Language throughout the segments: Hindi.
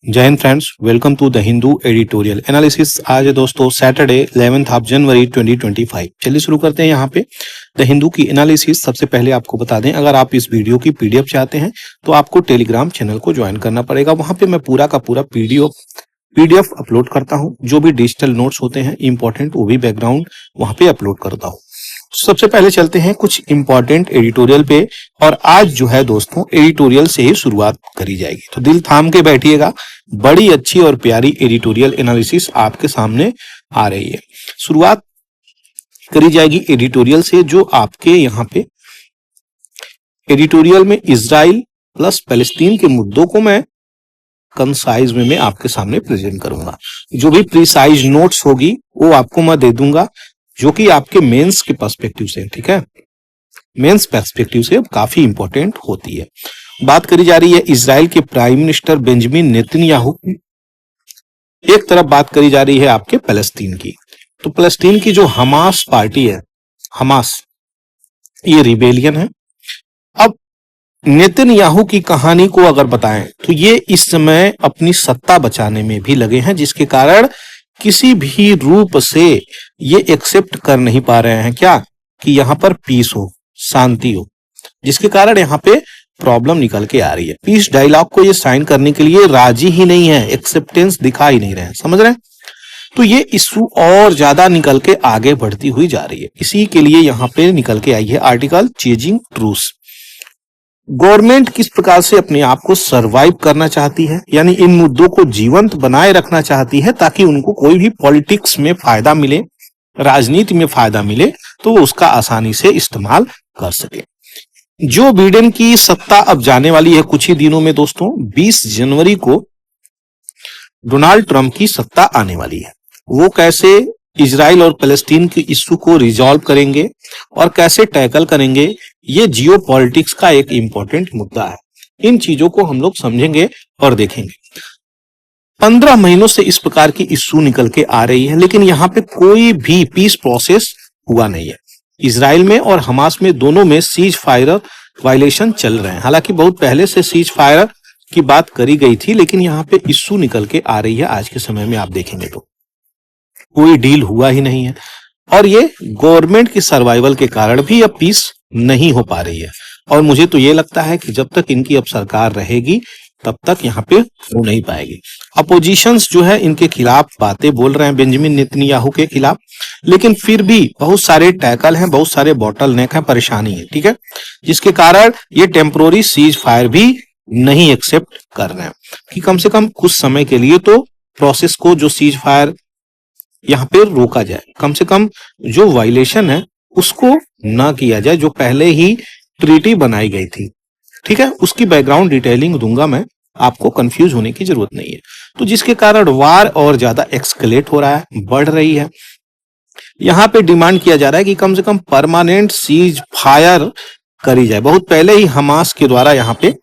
जय हिंद friends, welcome to the Hindu editorial analysis. आज है दोस्तों सैटरडे 11 जनवरी 2025। चलिए शुरू करते हैं यहाँ पे द हिंदू की एनालिसिस। सबसे पहले आपको बता दें, अगर आप इस वीडियो की पीडीएफ चाहते हैं तो आपको टेलीग्राम चैनल को ज्वाइन करना पड़ेगा। वहां पे मैं पूरा का पूरा पीडीएफ अपलोड करता हूँ। जो भी डिजिटल नोट्स होते हैं इंपॉर्टेंट, वो भी बैकग्राउंड वहां पे अपलोड करता हूँ। सबसे पहले चलते हैं कुछ इंपॉर्टेंट एडिटोरियल पे, और आज जो है दोस्तों एडिटोरियल से ही शुरुआत करी जाएगी, तो दिल थाम के बैठिएगा। बड़ी अच्छी और प्यारी एडिटोरियल एनालिसिस आपके सामने आ रही है। शुरुआत करी जाएगी एडिटोरियल से, जो आपके यहाँ पे एडिटोरियल में इजराइल प्लस पैलेस्टीन के मुद्दों को मैं कंसाइज में मैं आपके सामने प्रेजेंट करूंगा। जो भी प्रीसाइज नोट्स होगी वो आपको मैं दे दूंगा, जो कि आपके मेंस के पर्सपेक्टिव से, ठीक है, मेंस पर्सपेक्टिव से काफी इंपॉर्टेंट होती है। बात करी जा रही है इजराइल के प्राइम मिनिस्टर बेंजामिन नेतन्याहू की, एक तरफ बात करी जा रही है आपके पैलेस्टीन की। तो पैलेस्टीन की जो हमास पार्टी है, हमास, ये रिबेलियन है। अब नेतन्याहू की कहानी को अगर बताएं तो ये इस समय अपनी सत्ता बचाने में भी लगे हैं, जिसके कारण किसी भी रूप से ये एक्सेप्ट कर नहीं पा रहे हैं क्या, कि यहां पर पीस हो, शांति हो, जिसके कारण यहां पे प्रॉब्लम निकल के आ रही है। पीस डायलॉग को ये साइन करने के लिए राजी ही नहीं है, एक्सेप्टेंस दिखा ही नहीं रहे हैं, समझ रहे हैं। तो ये इशू और ज्यादा निकल के आगे बढ़ती हुई जा रही है। इसी के लिए यहां पे निकल के आई है आर्टिकल चेजिंग ट्रूस। गवर्नमेंट किस प्रकार से अपने आप को सरवाइव करना चाहती है, यानी इन मुद्दों को जीवंत बनाए रखना चाहती है, ताकि उनको कोई भी पॉलिटिक्स में फायदा मिले, राजनीति में फायदा मिले, तो वो उसका आसानी से इस्तेमाल कर सके। जो बिडेन की सत्ता अब जाने वाली है कुछ ही दिनों में दोस्तों, 20 जनवरी को डोनाल्ड ट्रंप की सत्ता आने वाली है। वो कैसे इजराइल और पैलेस्टीन के इश्यू को रिजॉल्व करेंगे और कैसे टैकल करेंगे, ये जियो पॉलिटिक्स का एक इंपॉर्टेंट मुद्दा है। इन चीजों को हम लोग समझेंगे और देखेंगे। 15 महीनों से इस प्रकार की इश्यू निकल के आ रही है, लेकिन यहाँ पे कोई भी पीस प्रोसेस हुआ नहीं है। इजराइल में और हमास में दोनों में सीज फायर वायलेशन चल रहे हैं। हालांकि बहुत पहले से सीज फायर की बात करी गई थी, लेकिन यहाँ पे इश्यू निकल के आ रही है। आज के समय में आप देखेंगे तो कोई डील हुआ ही नहीं है, और ये गवर्नमेंट की सर्वाइवल के कारण भी अब पीस नहीं हो पा रही है। और मुझे तो ये लगता है कि जब तक इनकी अब सरकार रहेगी तब तक यहाँ पे हो नहीं पाएगी। अपोजिशंस जो है इनके खिलाफ बातें बोल रहे हैं, बेंजामिन नेतन्याहू के खिलाफ, लेकिन फिर भी बहुत सारे टैकल हैं, बहुत सारे बॉटल नेक हैं, परेशानी है, ठीक है, जिसके कारण ये टेम्पोररी सीज फायर भी नहीं एक्सेप्ट कर रहे हैं कि कम से कम कुछ समय के लिए तो प्रोसेस को, जो सीज फायर यहाँ पे रोका जाए, कम से कम जो वायलेशन है उसको ना किया जाए, जो पहले ही ट्रीटी बनाई गई थी, ठीक है। उसकी बैकग्राउंड डिटेलिंग दूंगा मैं, आपको कंफ्यूज होने की जरूरत नहीं है। तो जिसके कारण वार और ज्यादा एक्सकेलेट हो रहा है, बढ़ रही है। यहाँ पे डिमांड किया जा रहा है कि कम से कम परमानेंट सीज फायर करी जाए। बहुत पहले ही हमास के द्वारा यहाँ पे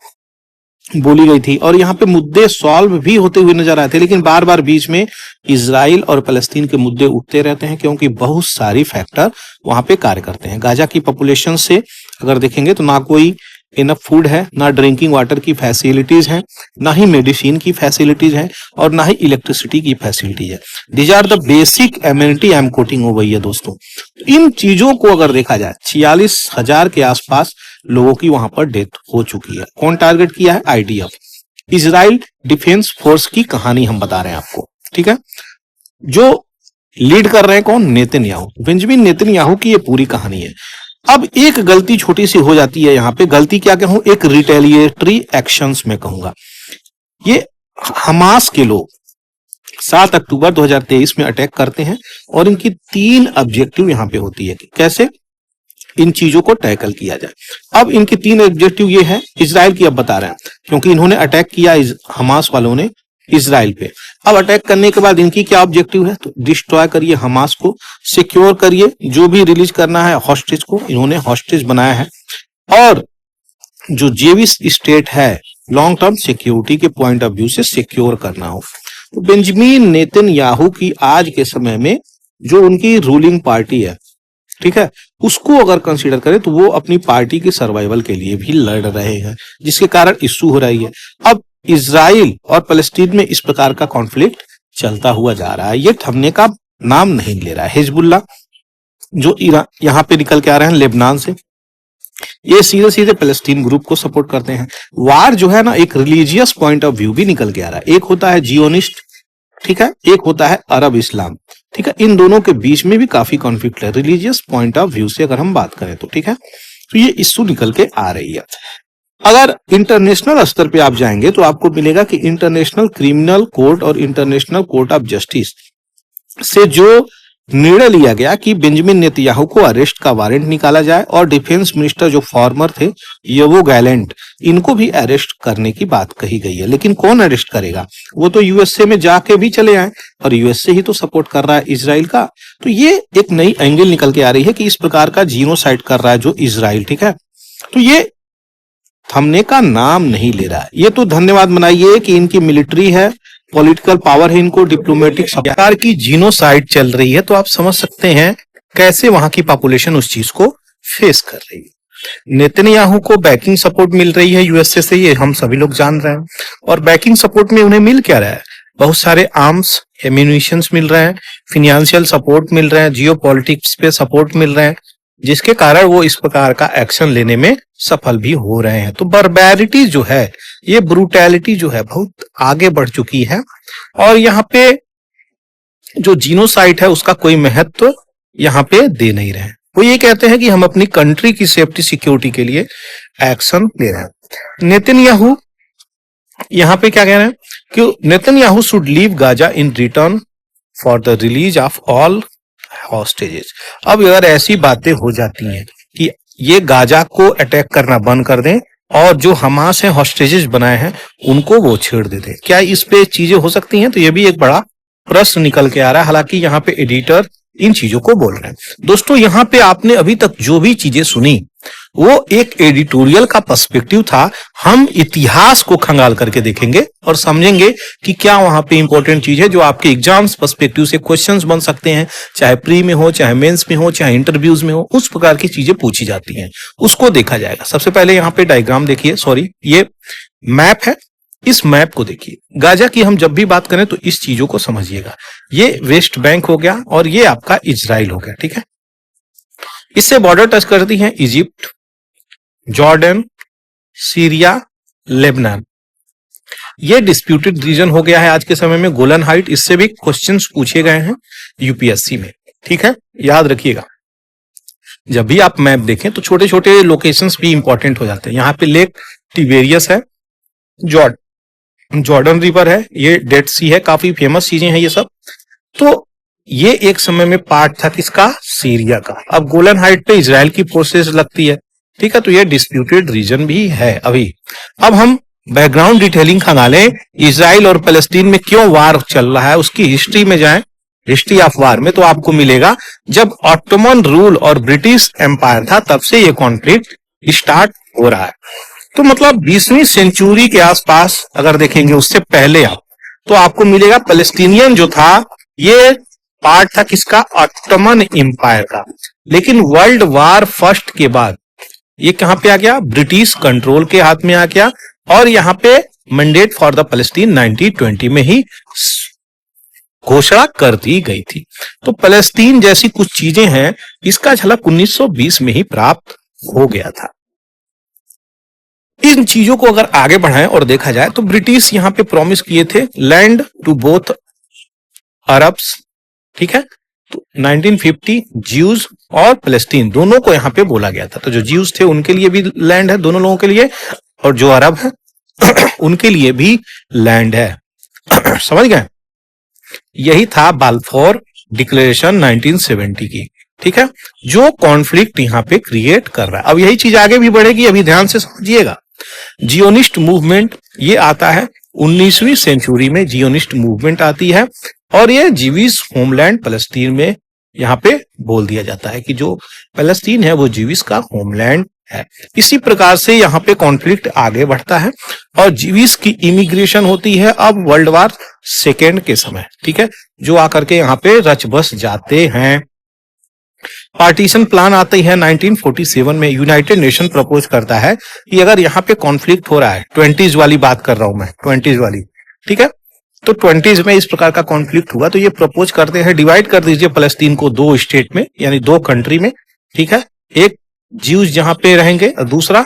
बोली गई थी, और यहाँ पे मुद्दे सॉल्व भी होते हुए नजर आए थे, लेकिन बार बार बीच में इजराइल और पैलेस्टीन के मुद्दे उठते रहते हैं, क्योंकि बहुत सारी फैक्टर वहां पे कार्य करते हैं। गाजा की पॉपुलेशन से अगर देखेंगे तो ना कोई इनफ फूड है, ना ड्रिंकिंग वाटर की फैसिलिटीज है, ना ही मेडिसिन की फैसिलिटीज है, और ना ही इलेक्ट्रिसिटी की फैसिलिटी है। These are the basic amenity I am quoting हो गई है दोस्तों। इन चीजों को अगर देखा जाए, 46,000 के आसपास लोगों की वहां पर डेथ हो चुकी है। कौन टारगेट किया है? आईडीएफ, इजराइल डिफेंस फोर्स की कहानी हम बता रहे हैं आपको, ठीक है। जो लीड कर रहे हैं कौन? नेतन्याहू, बेंजामिन नेतन्याहू की ये पूरी कहानी है। अब एक गलती छोटी सी हो जाती है यहाँ पे, गलती क्या कहूं, एक रिटेलिएटरी एक्शंस में कहूंगा। ये हमास के लोग 7 अक्टूबर 2023 में अटैक करते हैं, और इनकी 3 ऑब्जेक्टिव यहाँ पे होती है कि कैसे इन चीजों को टैकल किया जाए। अब इनकी 3 ऑब्जेक्टिव ये है, इजराइल की अब बता रहे हैं, क्योंकि इन्होंने अटैक किया हमास वालों ने इजराइल पे। अब अटैक करने के बाद इनकी क्या ऑब्जेक्टिव है? तो डिस्ट्रॉय करिए हमास को, सिक्योर करिए, जो भी रिलीज करना है हॉस्टेज को, इन्होंने हॉस्टेज बनाया है, और जो जेविश स्टेट है लॉन्ग टर्म सिक्योरिटी के पॉइंट ऑफ व्यू से सिक्योर करना हो। तो बेंजामिन नेतन्याहू की आज के समय में जो उनकी रूलिंग पार्टी है, ठीक है, उसको अगर कंसीडर करें तो वो अपनी पार्टी की सर्वाइवल के लिए भी लड़ रहे हैं, जिसके कारण इश्यू हो रही है। अब इजराइल और फलस्तीन में इस प्रकार का कॉन्फ्लिक्ट चलता हुआ जा रहा है। ये थमने का नाम नहीं ले रहा है। हिजबुल्ला जो यहाँ पे निकल के आ रहे हैं लेबनान से, ये सीधे सीधे फलस्तीन ग्रुप को सपोर्ट करते हैं। वार जो है ना, एक रिलीजियस पॉइंट ऑफ व्यू भी निकल के आ रहा है। एक होता है जियोनिस्ट, ठीक है, एक होता है अरब इस्लाम, ठीक है। इन दोनों के बीच में भी काफी कॉन्फ्लिक्ट है रिलीजियस पॉइंट ऑफ व्यू से अगर हम बात करें तो, ठीक है। तो ये इश्यू निकल के आ रही है। अगर इंटरनेशनल स्तर पे आप जाएंगे तो आपको मिलेगा कि इंटरनेशनल क्रिमिनल कोर्ट और इंटरनेशनल कोर्ट ऑफ जस्टिस से जो निर्णय लिया गया कि बेंजामिन नेतन्याहू को अरेस्ट का वारंट निकाला जाए और डिफेंस मिनिस्टर जो फॉर्मर थे योव गैलेंट, इनको भी अरेस्ट करने की बात कही गई है। लेकिन कौन अरेस्ट करेगा? वो तो यूएसए में जाके भी चले आए और यूएसए ही तो सपोर्ट कर रहा है इजराइल का। तो ये एक नई एंगल निकल के आ रही है कि इस प्रकार का जीनोसाइड कर रहा है जो इजराइल, ठीक है। तो ये थमने का नाम नहीं ले रहा है। ये तो धन्यवाद मनाइए कि इनकी मिलिट्री है, पॉलिटिकल पावर है, इनको डिप्लोमेटिक सरकार की जीनोसाइड चल रही है। तो आप समझ सकते हैं कैसे वहां की पॉपुलेशन उस चीज को फेस कर रही है। नेतन्याहू को बैकिंग सपोर्ट मिल रही है यूएसए से, ये हम सभी लोग जान रहे हैं। और बैकिंग सपोर्ट में उन्हें मिल क्या रहा है? बहुत सारे आर्म्स एम्यूनिशंस मिल रहे हैं, फिनेंशियल सपोर्ट मिल रहे हैं, जियो पॉलिटिक्स पे सपोर्ट मिल रहे हैं, जिसके कारण वो इस प्रकार का एक्शन लेने में सफल भी हो रहे हैं। तो बर्बैरिटी जो है, ये ब्रूटैलिटी जो है बहुत आगे बढ़ चुकी है और यहाँ पे जो जीनोसाइड है उसका कोई महत्व यहाँ पे दे नहीं रहे हैं। वो ये कहते हैं कि हम अपनी कंट्री की सेफ्टी सिक्योरिटी के लिए एक्शन ले रहे हैं। नेतन्याहू यहाँ पे क्या कह रहे हैं कि Netanyahu should leave Gaza in return for the release of all hostages. अब अगर ऐसी बातें हो जाती हैं कि ये गाजा को अटैक करना बंद कर दें और जो हमास है हॉस्टेजेस बनाए हैं उनको वो छेड़ देते, क्या इस पे चीजें हो सकती हैं? तो ये भी एक बड़ा प्रश्न निकल के आ रहा है। हालांकि यहाँ पे एडिटर इन चीजों को बोल रहे हैं। दोस्तों यहाँ पे आपने अभी तक जो भी चीजें सुनी वो एक एडिटोरियल का पर्सपेक्टिव था। हम इतिहास को खंगाल करके देखेंगे और समझेंगे कि क्या वहां पे इंपॉर्टेंट चीज है जो आपके एग्जाम्स पर्सपेक्टिव से क्वेश्चंस बन सकते हैं, चाहे प्री में हो, चाहे मेंस में हो, चाहे इंटरव्यूज में हो, उस प्रकार की चीजें पूछी जाती हैं, उसको देखा जाएगा। सबसे पहले यहाँ पे डायग्राम देखिए, सॉरी ये मैप है, इस मैप को देखिए। गाजा की हम जब भी बात करें तो इस चीजों को समझिएगा। ये वेस्ट बैंक हो गया और ये आपका इजराइल हो गया, ठीक है। इससे बॉर्डर टच करती है इजिप्ट, जॉर्डन, सीरिया, लेबनान। ये डिस्प्यूटेड रीजन हो गया है आज के समय में। गोलन हाइट, इससे भी क्वेश्चंस पूछे गए हैं यूपीएससी में, ठीक है, याद रखिएगा। जब भी आप मैप देखें तो छोटे छोटे लोकेशंस भी इंपॉर्टेंट हो जाते हैं। यहाँ पे लेक टिबेरियस है, जॉर्डन रिवर है, ये डेड सी है, काफी फेमस चीजें हैं ये सब। तो ये एक समय में पार्ट था किसका? सीरिया का। अब गोलन हाइट पे इजराइल की फोर्सेस लगती है, ठीक है। तो ये डिस्प्यूटेड रीजन भी है अभी। अब हम बैकग्राउंड डिटेलिंग खंगालें, इजराइल और फलस्तीन में क्यों वार चल रहा है उसकी हिस्ट्री में जाएं, हिस्ट्री ऑफ वार में, तो आपको मिलेगा जब ऑटोमन रूल और ब्रिटिश एम्पायर था तब से ये कॉन्फ्लिक्ट स्टार्ट हो रहा है। तो मतलब 20वीं सेंचुरी के आसपास अगर देखेंगे उससे पहले आप, तो आपको मिलेगा पैलेस्टीनियन जो था ये पार्ट था किसका? ऑटोमन एम्पायर का। लेकिन वर्ल्ड वार फर्स्ट के बाद ये कहां पे आ गया? ब्रिटिश कंट्रोल के हाथ में आ गया और यहां पे मैंडेट फॉर द पैलेस्टीन 1920 में ही घोषणा कर दी गई थी। तो पैलेस्टीन जैसी कुछ चीजें हैं, इसका झलक 1920 में ही प्राप्त हो गया था। इन चीजों को अगर आगे बढ़ाएं और देखा जाए तो ब्रिटिश यहां पे प्रॉमिस किए थे लैंड टू बोथ अरब्स, ठीक है। तो 1950 ज्यूज और पैलेस्टीन दोनों को यहां पे बोला गया था। तो जो ज्यूज थे उनके लिए भी लैंड है दोनों लोगों के लिए, और जो अरब है उनके लिए भी लैंड है। समझ गए? यही था बाल्फोर डिक्लेरेशन 1970 की, ठीक है, जो कॉन्फ्लिक्ट यहां पे क्रिएट कर रहा है। अब यही चीज आगे भी बढ़ेगी, अभी ध्यान से समझिएगा। जियोनिस्ट मूवमेंट ये आता है 19वीं सेंचुरी में, जियोनिस्ट मूवमेंट आती है और ये जीविश होमलैंड पैलेस्टीन में यहाँ पे बोल दिया जाता है कि जो पैलेस्टीन है वो जीविश का होमलैंड है। इसी प्रकार से यहाँ पे कॉन्फ्लिक्ट आगे बढ़ता है और जीविश की इमिग्रेशन होती है अब वर्ल्ड वार सेकेंड के समय, ठीक है, जो आकर के यहाँ पे रच बस जाते हैं। पार्टीशन प्लान आती है 1947 में। यूनाइटेड नेशन प्रपोज करता है कि अगर यहाँ पे कॉन्फ्लिक्ट हो रहा है, 20s वाली बात कर रहा हूं मैं, 20s वाली, ठीक है, तो 20s में इस प्रकार का कॉन्फ्लिक्ट हुआ तो ये प्रपोज करते हैं डिवाइड कर दीजिए फलस्तीन को 2 स्टेट में, यानी 2 कंट्री में, ठीक है, एक ज्यूज जहां पे रहेंगे और दूसरा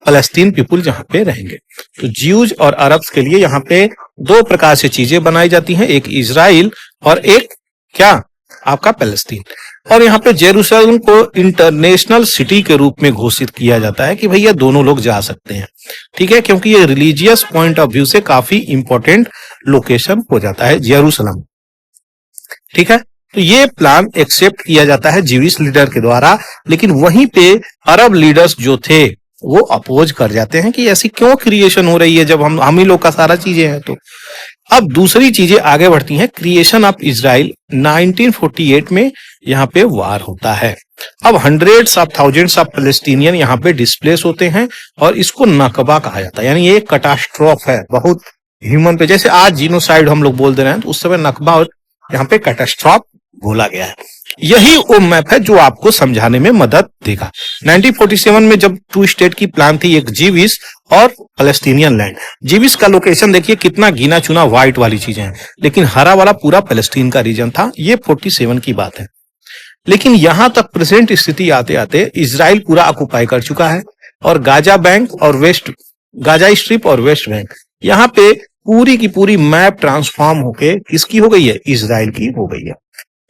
फलस्तीन पीपुल जहां पे रहेंगे। तो ज्यूज और अरब्स के लिए यहाँ पे 2 प्रकार से चीजें बनाई जाती हैं, एक इजराइल और एक क्या, आपका फलस्तीन। और यहाँ पे जेरूसलम को इंटरनेशनल सिटी के रूप में घोषित किया जाता है कि भैया दोनों लोग जा सकते हैं, ठीक है, क्योंकि ये रिलीजियस पॉइंट ऑफ व्यू से काफी इंपॉर्टेंट लोकेशन हो जाता है जेरूसलम, ठीक है। तो ये प्लान एक्सेप्ट किया जाता है ज्यूइश लीडर के द्वारा, लेकिन वहीं पे अरब लीडर्स जो थे वो अपोज कर जाते हैं कि ऐसी क्यों क्रिएशन हो रही है जब हम ही लोग का सारा चीजें हैं। तो अब दूसरी चीजें आगे बढ़ती हैं, क्रिएशन ऑफ इजराइल 1948 में यहाँ पे वार होता है। अब hundreds of thousands of Palestinian यहाँ पे डिस्प्लेस होते हैं और इसको नकबा कहा जाता है, यानी ये कैटास्ट्रोफ है बहुत ह्यूमन पे, जैसे आज जीनोसाइड हम लोग बोल दे रहे हैं तो उस समय नकबा और यहाँ पे कैटास्ट्रोफ बोला गया है। यही वो मैप है जो आपको समझाने में मदद देगा। 1947 में जब 2 स्टेट की प्लान थी, एक जीविस और पैलेस्टीनियन लैंड। जीविस का लोकेशन देखिए कितना गिना चुना व्हाइट वाली चीजें हैं, लेकिन हरा वाला पूरा पैलेस्टीन का रीजन था। ये 47 की बात है, लेकिन यहां तक प्रेजेंट स्थिति आते आते इजराइल पूरा ऑक्युपाई कर चुका है और गाजा स्ट्रिप और वेस्ट बैंक, यहाँ पे पूरी की पूरी मैप ट्रांसफॉर्म होके किसकी हो गई है, इजराइल की हो गई है।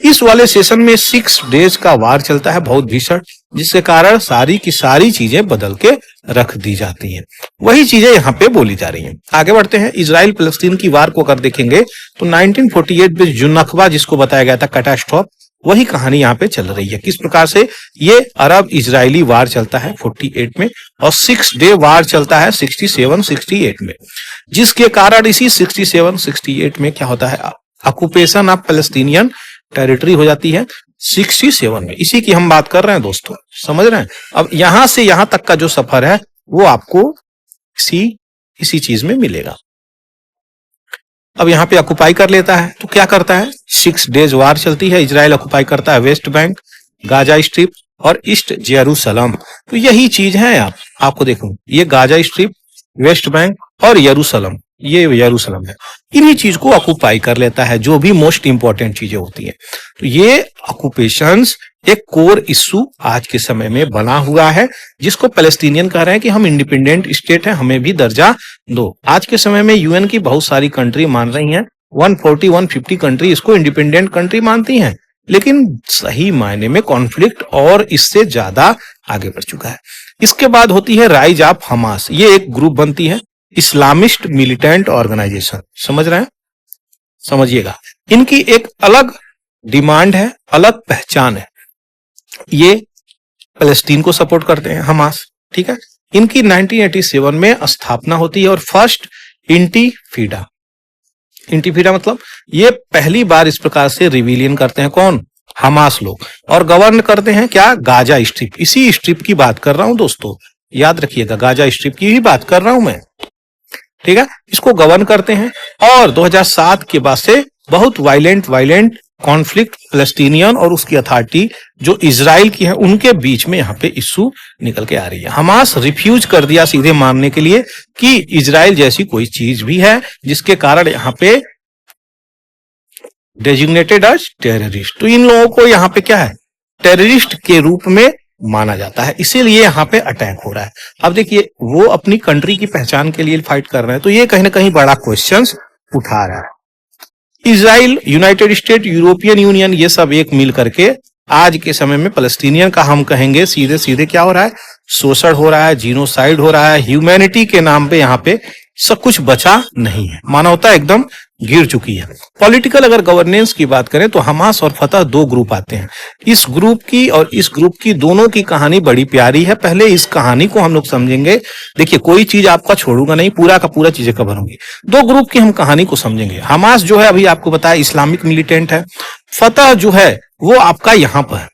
इस वाले सेशन में 6 डेज का वार चलता है बहुत भीषण, जिसके कारण सारी की सारी चीजें बदल के रख दी जाती हैं। वही चीजें यहाँ पे बोली जा रही हैं। आगे बढ़ते हैं। इजराइल फलस्तीन की वार को अगर देखेंगे तो 1948 में जो नकबा जिसको बताया गया था कैटास्ट्रोफ, वही कहानी यहाँ पे चल रही है। किस प्रकार से ये अरब इजरायली वार चलता है 48 में और 6 डे वार चलता है 67-68 में, जिसके कारण इसी 67-68 में क्या होता है, ऑक्युपेशन ऑफ पैलेस्टीनियन टेरिटरी हो जाती है 67 में। इसी की हम बात कर रहे हैं दोस्तों, समझ रहे हैं। अब यहां से यहां तक का जो सफर है वो आपको इसी चीज में मिलेगा। अब यहाँ पे ऑक्युपाई कर लेता है तो क्या करता है, 6 डेज वार चलती है। इजराइल ऑक्युपाई करता है वेस्ट बैंक, गाजा स्ट्रिप और ईस्ट जेरूसलम। तो यही चीज है। आपको देखो, ये गाजा स्ट्रिप, वेस्ट बैंक और यरूशलेम, ये यरूशलेम है। इन्हीं चीज को ऑक्युपाई कर लेता है, जो भी मोस्ट इंपॉर्टेंट चीजें होती हैं। तो ये ऑक्युपेशंस एक कोर इश्यू आज के समय में बना हुआ है, जिसको पैलेस्टीनियन कह रहे हैं कि हम इंडिपेंडेंट स्टेट हैं, हमें भी दर्जा दो। आज के समय में यूएन की बहुत सारी कंट्री मान रही हैं, 140-150 कंट्री इसको इंडिपेंडेंट कंट्री मानती हैं, लेकिन सही मायने में कॉन्फ्लिक्ट और इससे ज्यादा आगे बढ़ चुका है। इसके बाद होती है राइज ऑफ हमास। ये एक ग्रुप बनती है, इस्लामिस्ट मिलिटेंट ऑर्गेनाइजेशन। समझ रहे हैं, समझिएगा। इनकी एक अलग डिमांड है, अलग पहचान है। ये पैलेस्टीन को सपोर्ट करते हैं, हमास, ठीक है। इनकी 1987 में स्थापना होती है और फर्स्ट इंटीफीडा मतलब ये पहली बार इस प्रकार से रिविलियन करते हैं। कौन, हमास लोग। और गवर्न करते हैं क्या, गाजा स्ट्रिप। इसी स्ट्रिप की बात कर रहा हूं दोस्तों, याद रखिएगा, गाजा स्ट्रिप की ही बात कर रहा हूं मैं, ठीक है। इसको गवर्न करते हैं और 2007 के बाद से बहुत वायलेंट कॉन्फ्लिक्ट पैलेस्टीनियन और उसकी अथॉरिटी जो इजराइल की है उनके बीच में यहाँ पे इश्यू निकल के आ रही है। हमास रिफ्यूज कर दिया सीधे मानने के लिए कि इजराइल जैसी कोई चीज भी है, जिसके कारण यहाँ पे डेजिग्नेटेड एज टेररिस्ट। तो इन लोगों को यहाँ पे क्या है, टेररिस्ट के रूप में माना जाता है, इसीलिए यहाँ पे अटैक हो रहा है। अब देखिए, वो अपनी कंट्री की पहचान के लिए फाइट कर रहे हैं, तो ये कहीं ना कहीं बड़ा क्वेश्चंस उठा रहा है। Israel, United state, European union, ये सब एक मिल करके आज के समय में पैलेस्टीनियन का हम कहेंगे सीधे सीधे क्या हो रहा है, शोषण हो रहा है, जीनोसाइड हो रहा है। ह्यूमैनिटी के नाम पे यहाँ पे सब कुछ बचा नहीं है, मानवता एकदम गिर चुकी है। पॉलिटिकल अगर गवर्नेंस की बात करें तो हमास और फतह 2 ग्रुप आते हैं। इस ग्रुप की और इस ग्रुप की दोनों की कहानी बड़ी प्यारी है। पहले इस कहानी को हम लोग समझेंगे। देखिए, कोई चीज आपका छोड़ूंगा नहीं, पूरा का पूरा चीजें कवर होंगी। 2 ग्रुप की हम कहानी को समझेंगे। हमास जो है, अभी आपको बताया, इस्लामिक मिलिटेंट है। फतह जो है वो आपका यहाँ पर है।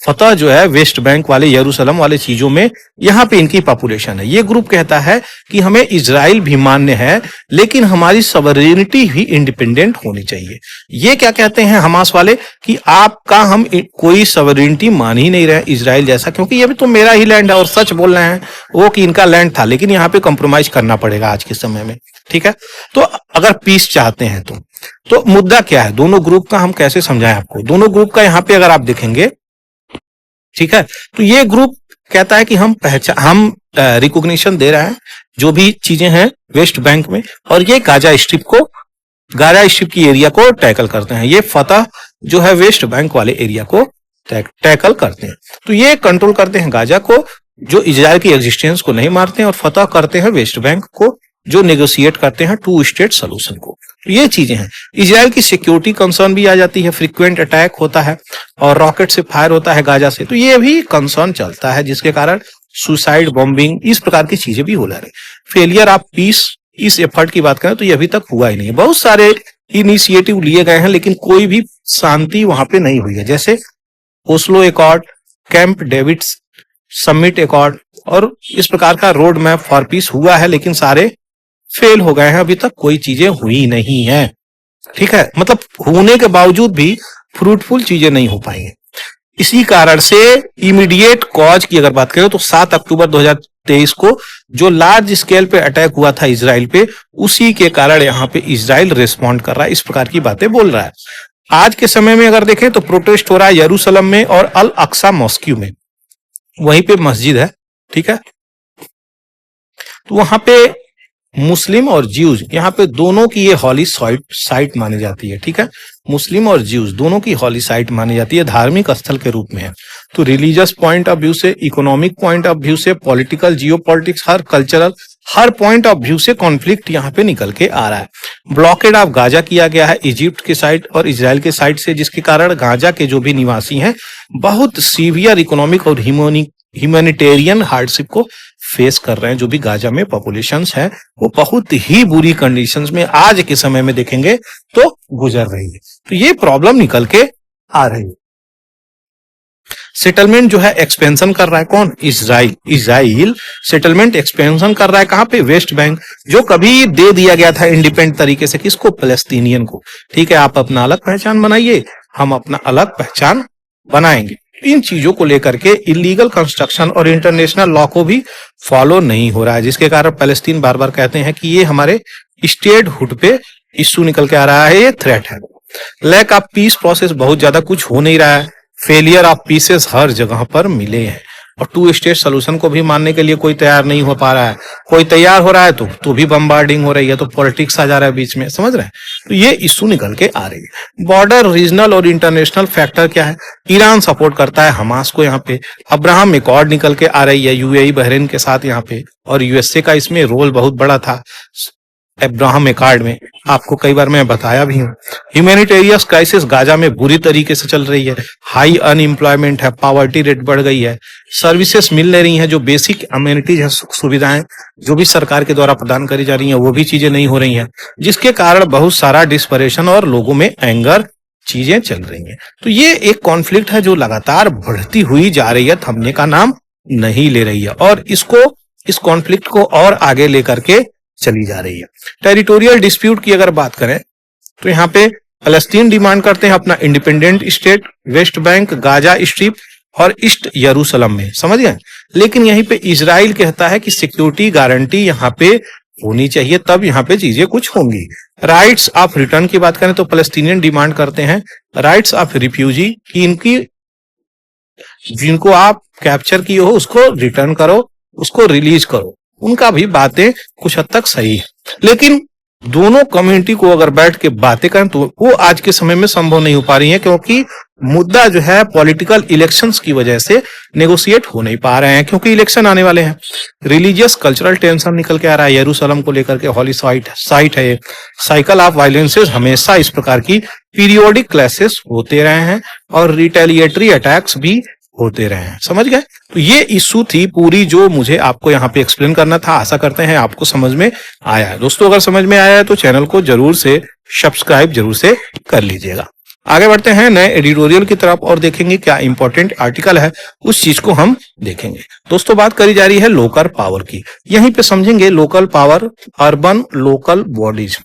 फतह जो है वेस्ट बैंक वाले, यरूशलेम वाले चीजों में, यहाँ पे इनकी पॉपुलेशन है। ये ग्रुप कहता है कि हमें इजराइल भी मान्य है, लेकिन हमारी सॉवरेनिटी भी इंडिपेंडेंट होनी चाहिए। ये क्या कहते हैं हमास वाले कि आपका हम कोई सॉवरेनिटी मान ही नहीं रहे इजराइल जैसा, क्योंकि ये भी तो मेरा ही लैंड है, और सच बोल रहे हैं वो कि इनका लैंड था, लेकिन यहाँ पे कंप्रोमाइज करना पड़ेगा आज के समय में। ठीक है, तो अगर पीस चाहते हैं तो मुद्दा क्या है दोनों ग्रुप का, हम कैसे समझाएं आपको। दोनों ग्रुप का यहाँ पे अगर आप देखेंगे, ठीक है, तो ये ग्रुप कहता है कि हम रिकॉग्निशन दे रहे हैं जो भी चीजें हैं वेस्ट बैंक में, और ये गाजा स्ट्रिप की एरिया को टैकल करते हैं। ये फतह जो है वेस्ट बैंक वाले एरिया को टैकल करते हैं। तो ये कंट्रोल करते हैं गाजा को, जो इजराइल की एग्जिस्टेंस को नहीं मारते हैं, और फतह करते हैं वेस्ट बैंक को, जो नेगोशिएट करते हैं 2 स्टेट सोल्यूशन को। तो ये चीजें हैं। इजराइल की सिक्योरिटी कंसर्न भी आ जाती है, फ्रीक्वेंट अटैक होता है और रॉकेट से फायर होता है गाजा से, तो ये भी कंसर्न चलता है, जिसके कारण सुसाइड बॉम्बिंग इस प्रकार की चीजें भी हो रही है। फेलियर ऑफ पीस, इस एफर्ट की बात करें तो ये अभी तक हुआ ही नहीं है। बहुत सारे इनिशिएटिव लिए गए हैं, लेकिन कोई भी शांति वहां पे नहीं हुई है, जैसे Oslo accord, camp David summit accord, और इस प्रकार का रोड मैप फॉर पीस हुआ है, लेकिन सारे फेल हो गए हैं, अभी तक कोई चीजें हुई नहीं है। ठीक है, मतलब होने के बावजूद भी फ्रूटफुल चीजें नहीं हो पाई हैं। इसी कारण से इमीडिएट कॉज की अगर बात करें तो 7 अक्टूबर 2023 को जो लार्ज स्केल पे अटैक हुआ था इजराइल पे, उसी के कारण यहाँ पे इजराइल रिस्पॉन्ड कर रहा है, इस प्रकार की बातें बोल रहा है। आज के समय में अगर देखें तो प्रोटेस्ट हो रहा है यरूशलेम में और अल अक्सा मॉस्क्यू में, वहीं पे मस्जिद है। ठीक है, तो वहां पे मुस्लिम और ज्यूज, यहाँ पे दोनों की ये हॉली साइट मानी जाती है। ठीक है, मुस्लिम और ज्यूज दोनों की हॉली साइट मानी जाती है, धार्मिक स्थल के रूप में है। तो रिलीजियस पॉइंट ऑफ व्यू से, इकोनॉमिक पॉइंट ऑफ व्यू से, political, geopolitics, her cultural, her point of view से कॉन्फ्लिक्ट यहाँ पे निकल के आ रहा है। ब्लॉकेड ऑफ गाजा किया गया है इजिप्ट के साइड और इजराइल के साइड से, जिसके कारण गाजा के जो भी निवासी हैं बहुत सीवियर इकोनॉमिक और ह्यूमैनिटेरियन हार्डशिप को फेस कर रहे हैं। जो भी गाजा में पॉपुलेशंस है वो बहुत ही बुरी कंडीशंस में आज के समय में देखेंगे तो गुजर रही है। तो ये प्रॉब्लम निकल के आ रही है। सेटलमेंट जो है एक्सपेंशन कर रहा है कौन? इजराइल सेटलमेंट एक्सपेंशन कर रहा है कहां पे? वेस्ट बैंक, जो कभी दे दिया गया था इंडिपेंडेंट तरीके से, किसको? फलस्तीनियन को। ठीक है, आप अपना अलग पहचान बनाइए, हम अपना अलग पहचान बनाएंगे। इन चीजों को लेकर के इलीगल कंस्ट्रक्शन और इंटरनेशनल लॉ को भी फॉलो नहीं हो रहा है, जिसके कारण पैलेस्टीन बार बार कहते हैं कि ये हमारे स्टेटहुड पे इश्यू निकल के आ रहा है, ये थ्रेट है। लैक ऑफ पीस प्रोसेस, बहुत ज्यादा कुछ हो नहीं रहा है। फेलियर ऑफ पीसेस हर जगह पर मिले हैं, और 2 स्टेट सोल्यूशन को भी मानने के लिए कोई तैयार नहीं हो पा रहा है। कोई तैयार हो रहा है तो भी बम्बार्डिंग हो रही है, तो पॉलिटिक्स आ जा रहा है बीच में, समझ रहे हैं? तो ये इश्यू निकल के आ रही है। बॉर्डर, रीजनल और इंटरनेशनल फैक्टर क्या है? ईरान सपोर्ट करता है हमास को यहाँ पे। अब्राहम एकॉर्ड निकल के आ रही है यूएई बहरीन के साथ यहाँ पे, और यूएसए का इसमें रोल बहुत बड़ा था अब्राहम एकॉर्ड में, आपको कई बार मैं बताया भी हूँ। ह्यूमैनिटेरियन क्राइसिस गाजा में बुरी तरीके से चल रही है, हाई अनएम्प्लॉयमेंट है, पॉवर्टी रेट बढ़ गई है, सर्विसेज मिल नहीं रही हैं, जो बेसिक अमेनिटीज है, सुख सुविधाएं जो भी सरकार के द्वारा प्रदान करी जा रही हैं वो भी चीजें नहीं हो रही हैं, जिसके कारण बहुत सारा डिस्परेशन और लोगों में एंगर चीजें चल रही हैं। तो ये एक कॉन्फ्लिक्ट है जो लगातार बढ़ती हुई जा रही है, थमने का नाम नहीं ले रही है, और इस कॉन्फ्लिक्ट को और आगे लेकर के चली जा रही है। टेरिटोरियल डिस्प्यूट की अगर बात करें तो यहाँ पे फलस्तीन डिमांड करते हैं अपना independent state, West Bank, Gaza strip और ईस्ट यरूशलेम में, समझ गए? लेकिन यहीं पे इजराइल कहता है कि सिक्योरिटी गारंटी यहाँ पे होनी चाहिए, तब यहाँ पे चीजें कुछ होंगी। राइट्स ऑफ रिटर्न की बात करें तो फलस्तीनियन डिमांड करते हैं राइट्स ऑफ रिफ्यूजी, कि इनकी जिनको आप कैप्चर किए हो उसको रिटर्न करो, उसको रिलीज करो। उनका भी बातें कुछ हद तक सही है, लेकिन दोनों कम्युनिटी को अगर बैठ के बातें करें तो वो आज के समय में संभव नहीं हो पा रही है, क्योंकि मुद्दा जो है पॉलिटिकल इलेक्शंस की वजह से नेगोशिएट हो नहीं पा रहे हैं, क्योंकि इलेक्शन आने वाले हैं। रिलीजियस कल्चरल टेंशन निकल के आ रहा है, यरूशलेम को लेकर के हॉली साइट है। साइकिल ऑफ वायलेंसेस, हमेशा इस प्रकार की पीरियोडिक क्लैशेस होते रहे हैं और रिटेलिएटरी अटैक्स भी होते रहे हैं, समझ गए? तो ये इशू थी पूरी जो मुझे आपको यहाँ पे एक्सप्लेन करना था। आशा करते हैं आपको समझ में आया है। दोस्तों, अगर समझ में आया है तो चैनल को जरूर से सब्सक्राइब जरूर से कर लीजिएगा। आगे बढ़ते हैं नए एडिटोरियल की तरफ और देखेंगे क्या इंपॉर्टेंट आर्टिकल है, उस चीज को हम देखेंगे। दोस्तों बात करी जा रही है लोकल पावर की। यहीं पे समझेंगे local power, urban local bodies.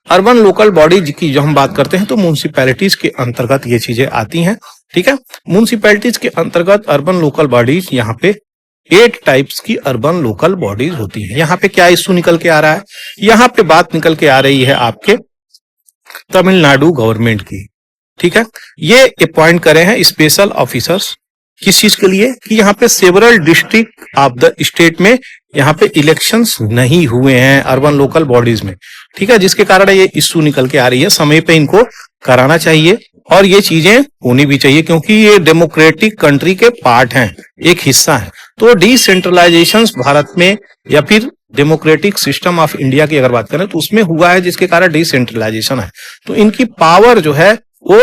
Urban local bodies की जो हम बात करते हैं तो म्यूनिसिपैलिटीज के अंतर्गत ये चीजें आती हैं। ठीक है, म्यूनिसिपैलिटीज के अंतर्गत अर्बन लोकल बॉडीज, यहाँ पे 8 टाइप्स की अर्बन लोकल बॉडीज होती हैं। यहाँ पे क्या इशू निकल के आ रहा है, यहाँ पे बात निकल के आ रही है आपके तमिलनाडु गवर्नमेंट की। ठीक है, ये अपॉइंट करे हैं स्पेशल ऑफिसर्स किस चीज के लिए कि यहाँ पे several district of the state में यहाँ पे इलेक्शंस नहीं हुए हैं अर्बन लोकल बॉडीज में। ठीक है, जिसके कारण ये इश्यू निकल के आ रही है। समय पे इनको कराना चाहिए और ये चीजें होनी भी चाहिए क्योंकि ये डेमोक्रेटिक कंट्री के पार्ट हैं, एक हिस्सा है। तो डिसेंट्रलाइजेशन भारत में या फिर डेमोक्रेटिक सिस्टम ऑफ इंडिया की अगर बात करें तो उसमें हुआ है, जिसके कारण डिसेंट्रलाइजेशन है। तो इनकी पावर जो है वो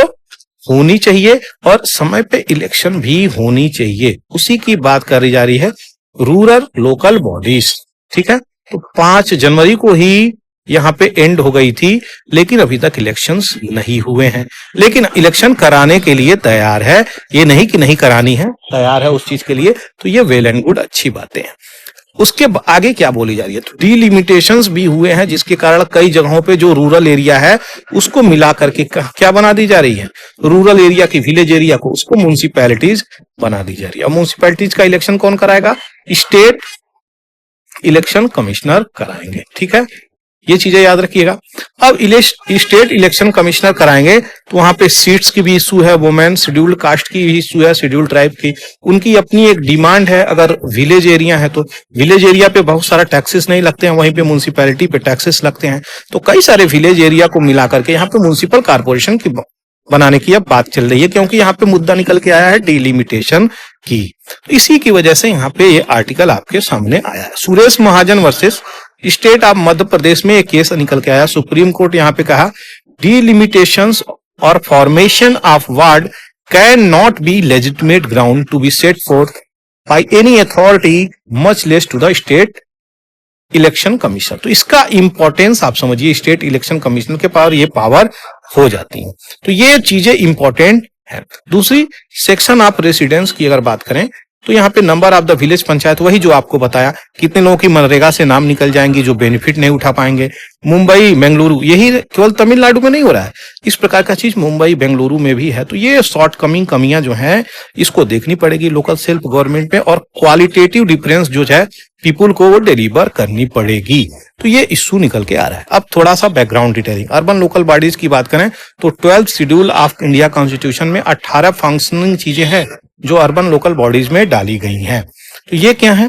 होनी चाहिए और समय पे इलेक्शन भी होनी चाहिए, उसी की बात करी जा रही है रूरल लोकल बॉडीज। ठीक है, तो 5 जनवरी को ही यहाँ पे एंड हो गई थी, लेकिन अभी तक इलेक्शंस नहीं हुए हैं। लेकिन इलेक्शन कराने के लिए तैयार है, ये नहीं कि नहीं करानी है, तैयार है उस चीज के लिए। तो ये वेल एंड गुड, अच्छी बातें हैं। उसके आगे क्या बोली जा रही है, तो डिलिमिटेशंस भी हुए हैं, जिसके कारण कई जगहों पे जो रूरल एरिया है उसको मिला करके क्या बना दी जा रही है, रूरल एरिया की विलेज एरिया को उसको म्यूनिसिपैलिटीज बना दी जा रही है। और म्यूनिसिपैलिटीज का इलेक्शन कौन कराएगा, स्टेट इलेक्शन कमिश्नर कराएंगे। ठीक है, ये चीजें याद रखिएगा। अब स्टेट इलेक्शन कमिश्नर कराएंगे तो वहां पे सीट्स की भी इशू है, वुमेन शेड्यूल्ड कास्ट की भी इशू है, शेड्यूल्ड ट्राइब की, उनकी अपनी एक डिमांड है। अगर विलेज एरिया है तो विलेज एरिया पे बहुत सारा टैक्सेस नहीं लगते हैं, वहीं पे म्यूनिसिपैलिटी पे टैक्सेस लगते हैं। तो कई सारे विलेज एरिया को मिला करके यहाँ पे म्यूनिसिपल कॉर्पोरेशन की बनाने की अब बात चल रही है, क्योंकि यहाँ पे मुद्दा निकल के आया है डिलिमिटेशन की। तो इसी की वजह से यहाँ पे ये आर्टिकल आपके सामने आया है। सुरेश महाजन versus state of Madhya Pradesh में एक केस निकल के आया। सुप्रीम कोर्ट यहाँ पे कहा डिलिमिटेशंस और formation of ward can not be legitimate ground to be set forth by any authority much less to the state election commission. तो इसका इंपॉर्टेंस आप समझिए, स्टेट इलेक्शन कमीशन के पावर ये पावर हो जाती है। तो ये चीजें इंपॉर्टेंट है। दूसरी सेक्शन ऑफ रेसिडेंस की अगर बात करें तो यहाँ पे number of the village panchayat, वही जो आपको बताया, कितने लोगों की मनरेगा से नाम निकल जाएंगे जो बेनिफिट नहीं उठा पाएंगे। मुंबई बेंगलुरु, यही केवल तमिलनाडु में नहीं हो रहा है, इस प्रकार का चीज मुंबई बेंगलुरु में भी है। तो ये शॉर्ट कमियां जो हैं इसको देखनी पड़ेगी लोकल सेल्फ गवर्नमेंट में, और क्वालिटेटिव डिफरेंस जो है पीपुल को वो डिलीवर करनी पड़ेगी। तो ये इश्यू निकल के आ रहा है। अब थोड़ा सा background detailing, urban local bodies की बात करें तो 12th schedule of India constitution में 18 फंक्शनिंग चीजें हैं जो अर्बन लोकल बॉडीज में डाली गई हैं। तो ये क्या है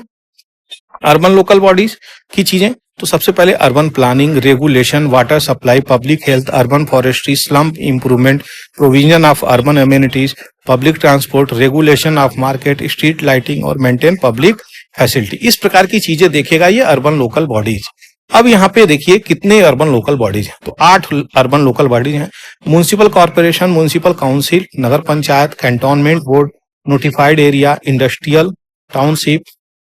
अर्बन लोकल बॉडीज की चीजें, तो सबसे पहले urban planning, regulation, water supply, public health, urban forestry, slump improvement, provision of urban amenities, public transport, regulation of market, street lighting और मेंटेन पब्लिक फैसिलिटी। इस प्रकार की चीजें देखेगा ये अर्बन लोकल बॉडीज। अब यहाँ पे देखिए कितने अर्बन लोकल बॉडीज हैं, तो 8 अर्बन लोकल बॉडीज हैं। Municipal corporation, municipal council, nagar panchayat, cantonment board, notified area, industrial township,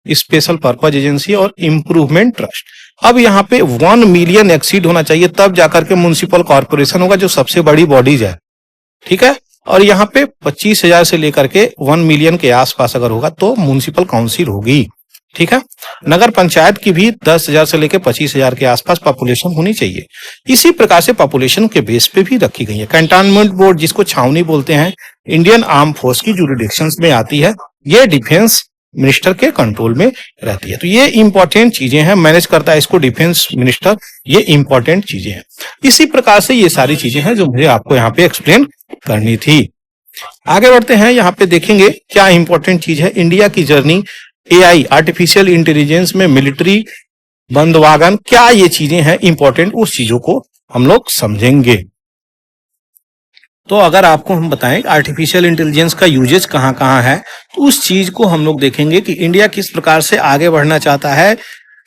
special purpose agency और इम्प्रूवमेंट ट्रस्ट। अब यहाँ पे 1 मिलियन एक्सीड होना चाहिए तब जाकर के म्युनिसिपल कॉर्पोरेशन होगा, जो सबसे बड़ी बॉडीज है। ठीक है, और यहाँ पे 25,000 से लेकर के 1 मिलियन के आसपास अगर होगा तो म्युनिसिपल काउंसिल होगी। ठीक है, नगर पंचायत की भी 10,000 से लेकर 25,000 के आसपास पॉपुलेशन होनी चाहिए। इसी प्रकार से पॉपुलेशन के बेस पे भी रखी गई है। कैंटोनमेंट बोर्ड, जिसको छावनी बोलते हैं, इंडियन आर्म फोर्स की जुरिडिक्शंस में आती है, ये डिफेंस मिनिस्टर के कंट्रोल में रहती है। तो ये इंपॉर्टेंट चीजें हैं, मैनेज करता है इसको डिफेंस मिनिस्टर, ये इंपॉर्टेंट चीजें हैं। इसी प्रकार से ये सारी चीजें हैं जो मुझे आपको यहाँ पे एक्सप्लेन करनी थी। आगे बढ़ते हैं, यहाँ पे देखेंगे क्या इंपॉर्टेंट चीज है, इंडिया की जर्नी, एआई आर्टिफिशियल इंटेलिजेंस में मिलिट्री बंदवागन, क्या ये चीजें हैं इंपॉर्टेंट, उस चीजों को हम लोग समझेंगे। तो अगर आपको हम बताएं आर्टिफिशियल इंटेलिजेंस का यूजेज कहाँ कहाँ है, तो उस चीज को हम लोग देखेंगे कि इंडिया किस प्रकार से आगे बढ़ना चाहता है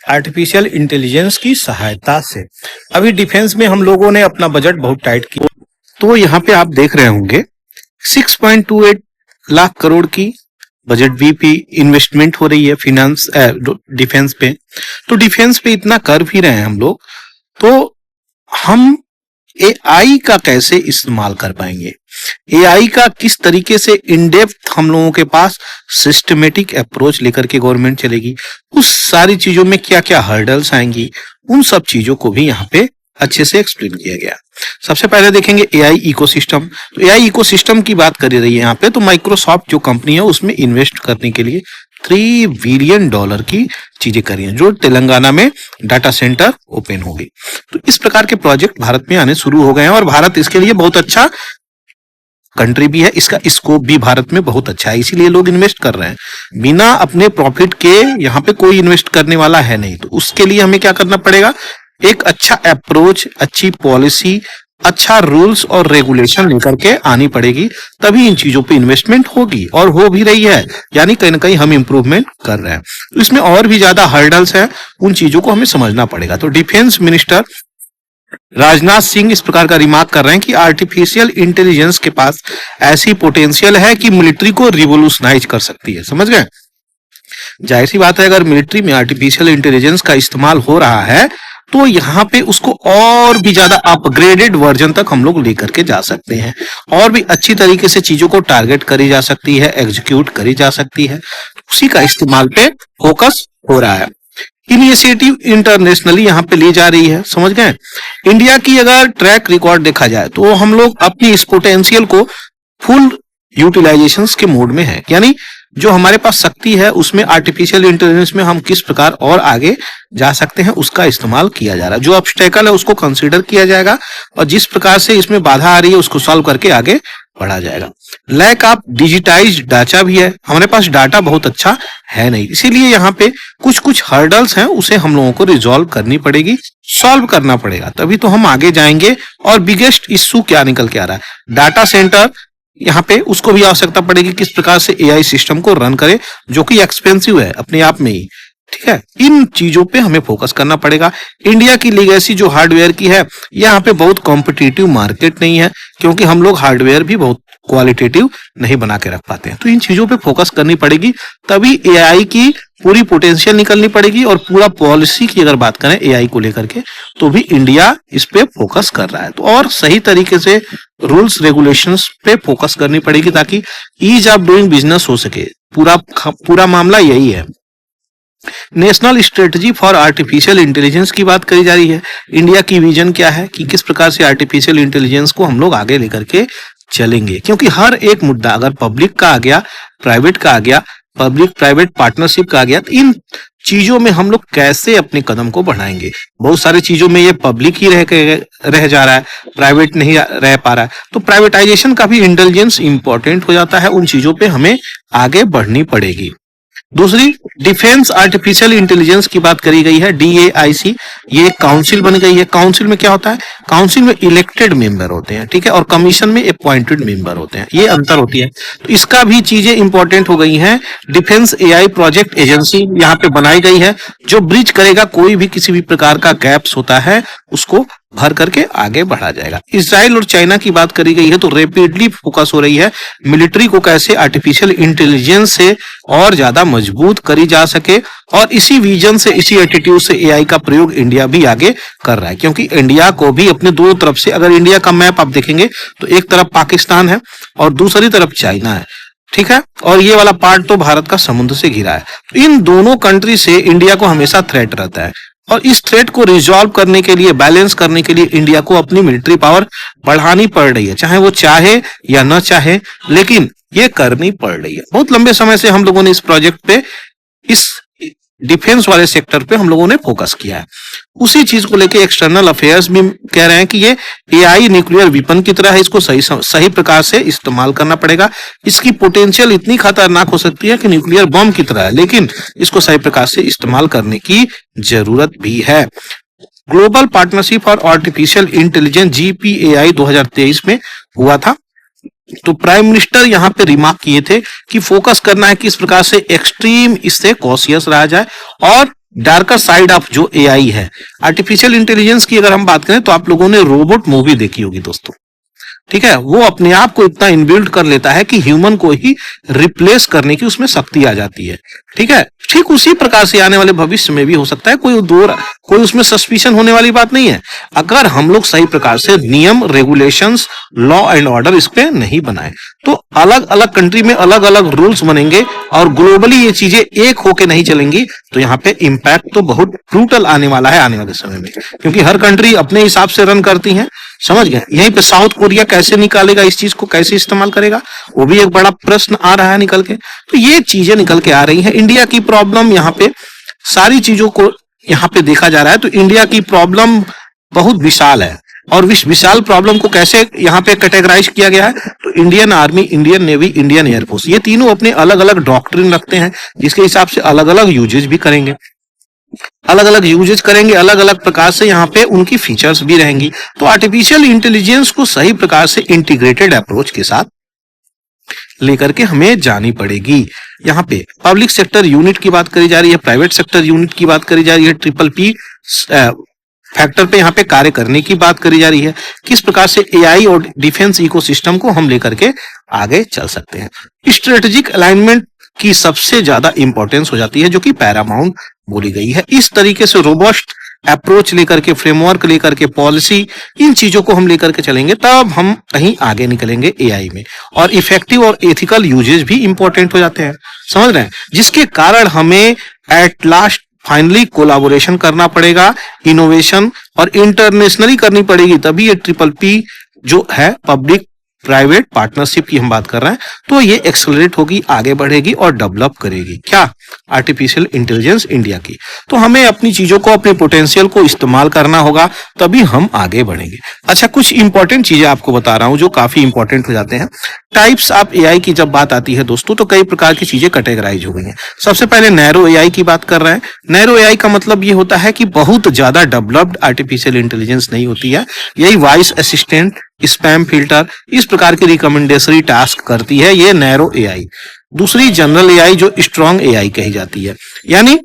आर्टिफिशियल इंटेलिजेंस की सहायता से। अभी डिफेंस में हम लोगों ने अपना बजट बहुत टाइट किया, तो यहाँ पे आप देख रहे होंगे 6.28 लाख करोड़ की बजट बीपी इन्वेस्टमेंट हो रही है फिनांस डिफेंस पे। तो डिफेंस पे इतना कर भी रहे हैं हम लोग, तो हम एआई का कैसे इस्तेमाल कर पाएंगे, एआई का किस तरीके से इन डेप्थ हम लोगों के पास सिस्टमेटिक अप्रोच लेकर के गवर्नमेंट चलेगी, उस सारी चीजों में क्या क्या हर्डल्स आएंगी, उन सब चीजों को भी यहाँ पे अच्छे से एक्सप्लेन किया गया। सबसे पहले देखेंगे एआई इकोसिस्टम। तो एआई इकोसिस्टम की बात कर रही है यहाँ पे, तो माइक्रोसॉफ्ट जो कंपनी है उसमें इन्वेस्ट करने के लिए $3 बिलियन की चीजें करी हैं, जो तेलंगाना में डाटा सेंटर ओपन होगी। तो इस प्रकार के प्रोजेक्ट भारत में आने शुरू हो गए हैं और भारत इसके लिए बहुत अच्छा कंट्री भी है, इसका स्कोप भी भारत में बहुत अच्छा है, इसीलिए लोग इन्वेस्ट कर रहे हैं। बिना अपने प्रॉफिट के यहाँ पे कोई इन्वेस्ट करने वाला है नहीं, तो उसके लिए हमें क्या करना पड़ेगा, एक अच्छा अप्रोच, अच्छी पॉलिसी, अच्छा रूल्स और रेगुलेशन लेकर के आनी पड़ेगी, तभी इन चीजों पे इन्वेस्टमेंट होगी, और हो भी रही है, यानी कहीं ना कहीं हम इंप्रूवमेंट कर रहे हैं। तो इसमें और भी ज्यादा हर्डल्स हैं, उन चीजों को हमें समझना पड़ेगा। तो डिफेंस मिनिस्टर राजनाथ सिंह इस प्रकार का रिमार्क कर रहे हैं कि आर्टिफिशियल इंटेलिजेंस के पास ऐसी पोटेंशियल है कि मिलिट्री को रिवोल्यूशनाइज कर सकती है। समझ गए? जाहिर सी बात है, अगर मिलिट्री में आर्टिफिशियल इंटेलिजेंस का इस्तेमाल हो रहा है तो यहाँ पे उसको और भी ज्यादा अपग्रेडेड वर्जन तक हम लोग लेकर के जा सकते हैं, और भी अच्छी तरीके से चीजों को टारगेट करी जा सकती है, एग्जीक्यूट करी जा सकती है, उसी का इस्तेमाल पे फोकस हो रहा है। इनिशिएटिव इंटरनेशनली यहाँ पे ली जा रही है। समझ गए? इंडिया की अगर ट्रैक रिकॉर्ड देखा जाए तो हम लोग अपनी इस पोटेंशियल को फुल यूटिलाइजेशन के मोड में है, यानी जो हमारे पास शक्ति है उसमें आर्टिफिशियल इंटेलिजेंस में हम किस प्रकार और आगे जा सकते हैं उसका इस्तेमाल किया जा रहा है। जो ऑब्स्टेकल है उसको कंसीडर किया जाएगा और जिस प्रकार से इसमें बाधा आ रही है उसको सॉल्व करके आगे बढ़ा जाएगा। लैक ऑफ डिजिटाइज्ड डाटा भी है, हमारे पास डाटा बहुत अच्छा है नहीं, इसीलिए यहाँ पे कुछ कुछ हर्डल्स हैं, उसे हम लोगों को रिजॉल्व करनी पड़ेगी, सॉल्व करना पड़ेगा, तभी तो हम आगे जाएंगे। और बिगेस्ट इश्यू क्या निकल के आ रहा है, डाटा सेंटर, यहाँ पे उसको भी आवश्यकता पड़ेगी किस प्रकार से एआई सिस्टम को रन करे, जो कि एक्सपेंसिव है अपने आप में ही। ठीक है, इन चीजों पे हमें फोकस करना पड़ेगा। इंडिया की लीगेसी जो हार्डवेयर की है, यहाँ पे बहुत कॉम्पिटिटिव मार्केट नहीं है, क्योंकि हम लोग हार्डवेयर भी बहुत क्वालिटेटिव नहीं बना के रख पाते हैं। तो इन चीजों पे फोकस करनी पड़ेगी, तभी एआई की पूरी पोटेंशियल निकलनी पड़ेगी। और पूरा पॉलिसी की अगर बात करें एआई को लेकर के, तो भी इंडिया इस पे फोकस कर रहा है। तो और सही तरीके से रूल्स रेगुलेशंस पे फोकस करनी पड़ेगी, ताकि ईज ऑफ डूइंग बिजनेस हो सके। पूरा मामला यही है। National strategy for artificial intelligence की बात करी जा रही है। इंडिया की विजन क्या है कि किस प्रकार से आर्टिफिशियल इंटेलिजेंस को हम लोग आगे लेकर के चलेंगे, क्योंकि हर एक मुद्दा अगर पब्लिक का आ गया, प्राइवेट का आ गया, पब्लिक प्राइवेट पार्टनरशिप का आ गया, तो इन चीजों में हम लोग कैसे अपने कदम को बढ़ाएंगे। बहुत सारी चीजों में ये पब्लिक ही रह जा रहा है, प्राइवेट नहीं रह पा रहा है, तो प्राइवेटाइजेशन का भी इंटेलिजेंस इंपॉर्टेंट हो जाता है। उन चीजों पे हमें आगे बढ़नी पड़ेगी। दूसरी, डिफेंस आर्टिफिशियल इंटेलिजेंस की बात करी गई है, DAIC, ये एक काउंसिल बन गई है। काउंसिल में क्या होता है, काउंसिल में इलेक्टेड मेंबर होते हैं, ठीक है, और कमीशन में अपॉइंटेड मेंबर होते हैं, ये अंतर होती है। तो इसका भी चीजें इंपॉर्टेंट हो गई हैं। डिफेंस AI प्रोजेक्ट एजेंसी यहाँ पे बनाई गई है, जो ब्रिज करेगा कोई भी किसी भी प्रकार का गैप्स होता है उसको भर करके आगे बढ़ा जाएगा। इजराइल और चाइना की बात करी गई है, तो रैपिडली फोकस हो रही है मिलिट्री को कैसे आर्टिफिशियल इंटेलिजेंस से और ज्यादा मजबूत करी जा सके, और इसी विजन से, इसी एटीट्यूड से एआई का प्रयोग इंडिया भी आगे कर रहा है। क्योंकि इंडिया को भी अपने दोनों तरफ से, अगर इंडिया का मैप आप देखेंगे तो एक तरफ पाकिस्तान है और दूसरी तरफ चाइना है, ठीक है, और ये वाला पार्ट तो भारत का समुद्र से घिरा है। तो इन दोनों कंट्री से इंडिया को हमेशा थ्रेट रहता है, और इस थ्रेट को रिजॉल्व करने के लिए, बैलेंस करने के लिए इंडिया को अपनी मिलिट्री पावर बढ़ानी पड़ रही है, चाहे वो चाहे या न चाहे, लेकिन ये करनी पड़ रही है। बहुत लंबे समय से हम लोगों ने इस प्रोजेक्ट पे, इस डिफेंस वाले सेक्टर पे हम लोगों ने फोकस किया है। उसी चीज को लेके एक्सटर्नल अफेयर्स भी कह रहे हैं कि ये एआई न्यूक्लियर वेपन की तरह है, इसको सही प्रकार से इस्तेमाल करना पड़ेगा। इसकी पोटेंशियल इतनी खतरनाक हो सकती है कि न्यूक्लियर बम की तरह है, लेकिन इसको सही प्रकार से इस्तेमाल करने की जरूरत भी है। Global partnership for artificial intelligence GPAI 2023 में हुआ था। तो प्राइम मिनिस्टर यहाँ पे रिमार्क किए थे कि फोकस करना है किस प्रकार से एक्सट्रीम इससे कॉशियस रहा जाए, और डार्कर साइड ऑफ जो एआई है, आर्टिफिशियल इंटेलिजेंस की अगर हम बात करें तो आप लोगों ने रोबोट मूवी देखी होगी दोस्तों, ठीक है, वो अपने आप को इतना इनबिल्ड कर लेता है कि ह्यूमन को ही रिप्लेस करने की उसमें शक्ति आ जाती है। ठीक है, ठीक उसी प्रकार से आने वाले भविष्य में भी हो सकता है, कोई उसमें सस्पिशन होने वाली बात नहीं है, अगर हम लोग सही प्रकार से नियम, रेगुलेशंस, लॉ एंड ऑर्डर इस पे नहीं बनाए। तो अलग अलग कंट्री में अलग अलग रूल्स बनेंगे और ग्लोबली ये चीजें एक होके नहीं चलेंगी, तो यहाँ पे इम्पैक्ट तो बहुत ब्रूटल आने वाला है आने वाले समय में, क्योंकि हर कंट्री अपने हिसाब से रन करती है। समझ गए? यहीं पे साउथ कोरिया कैसे निकालेगा इस चीज को, कैसे इस्तेमाल करेगा, वो भी एक बड़ा प्रश्न आ रहा है निकल के। तो ये चीजें निकल के आ रही है। इंडिया की प्रॉब्लम यहाँ पे सारी चीजों को यहाँ पे देखा जा रहा है, तो इंडिया की प्रॉब्लम बहुत विशाल है, और विशाल प्रॉब्लम को कैसे यहाँ पे कैटेगराइज किया गया है, तो Indian army, Indian navy, Indian air force, ये तीनों अपने अलग अलग डॉक्ट्रिन रखते हैं, जिसके हिसाब से अलग अलग यूजेज भी करेंगे, अलग अलग प्रकार से यहाँ पे उनकी फीचर्स भी रहेंगी। तो आर्टिफिशियल इंटेलिजेंस को सही प्रकार से इंटीग्रेटेड अप्रोच के साथ लेकर के हमें जानी पड़ेगी। यहाँ पे पब्लिक सेक्टर यूनिट की बात करी जा रही है, प्राइवेट सेक्टर यूनिट की बात करी जा रही है, PPP फैक्टर पे यहाँ पे कार्य करने की बात करी जा रही है, किस प्रकार से AI और डिफेंस इकोसिस्टम को हम लेकर के आगे चल सकते हैं। स्ट्रेटेजिक अलाइनमेंट की सबसे ज्यादा इंपॉर्टेंस हो जाती है, जो कि पैरामाउंट बोली गई है। इस तरीके से रोबस्ट अप्रोच लेकर के, फ्रेमवर्क लेकर के, पॉलिसी, इन चीजों को हम लेकर के चलेंगे, तब हम कहीं आगे निकलेंगे AI में। और इफेक्टिव और एथिकल यूजेज भी इंपॉर्टेंट हो जाते हैं, समझ रहे हैं, जिसके कारण हमें एट लास्ट फाइनली कोलाबोरेशन करना पड़ेगा, इनोवेशन और इंटरनेशनली करनी पड़ेगी, तभी ये PPP जो है, पब्लिक प्राइवेट पार्टनरशिप की हम बात कर रहे हैं, तो ये एक्सेलरेट होगी, आगे बढ़ेगी और डेवलप करेगी। क्या? आर्टिफिशियल इंटेलिजेंस इंडिया की। तो हमें अपनी चीजों को, अपने पोटेंशियल को इस्तेमाल करना होगा, तभी हम आगे बढ़ेंगे। अच्छा, कुछ इंपॉर्टेंट चीजें आपको बता रहा हूं जो काफी इंपॉर्टेंट हो जाते हैं। टाइप्स ऑफ AI की जब बात आती है दोस्तों, तो कई प्रकार की चीजें कैटेगराइज हो गई हैं। सबसे पहले नैरो AI की बात कर रहे हैं। नैरो AI का मतलब ये होता है कि बहुत ज्यादा डेवलप्ड आर्टिफिशियल इंटेलिजेंस नहीं होती है, यही वॉइस असिस्टेंट, स्पैम फिल्टर, इस प्रकार की रिकमेंडेशरी टास्क करती है, ये नैरो AI। दूसरी जनरल AI जो स्ट्रॉन्ग AI कही जाती है, यानी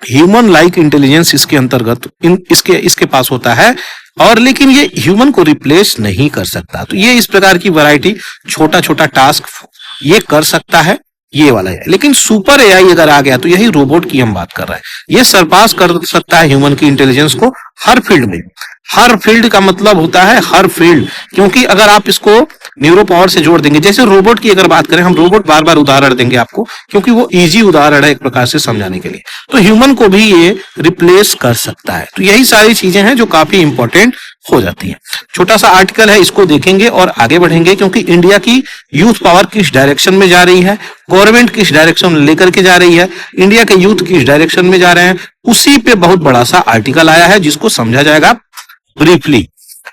ह्यूमन लाइक इंटेलिजेंस इसके अंतर्गत इसके पास होता है, और लेकिन ये ह्यूमन को रिप्लेस नहीं कर सकता। तो ये इस प्रकार की वैरायटी, छोटा छोटा टास्क ये कर सकता है, ये वाला है। लेकिन सुपर AI अगर आ गया, तो यही रोबोट की हम बात कर रहे हैं, ये सरपास कर सकता है ह्यूमन की इंटेलिजेंस को हर फील्ड में। हर फील्ड का मतलब होता है हर फील्ड, क्योंकि अगर आप इसको न्यूरो पावर से जोड़ देंगे, जैसे रोबोट की अगर बात करें, हम रोबोट बार बार उदाहरण देंगे आपको, क्योंकि वो इजी उदाहरण है एक प्रकार से समझाने के लिए, तो ह्यूमन को भी ये रिप्लेस कर सकता है। तो यही सारी चीजें हैं जो काफी इंपॉर्टेंट हो जाती हैं। छोटा सा आर्टिकल है, इसको देखेंगे और आगे बढ़ेंगे, क्योंकि इंडिया की यूथ पावर किस डायरेक्शन में जा रही है, गवर्नमेंट किस डायरेक्शन में लेकर के जा रही है, इंडिया के यूथ किस डायरेक्शन में जा रहे हैं, उसी पे बहुत बड़ा सा आर्टिकल आया है, जिसको समझा जाएगा ब्रीफली।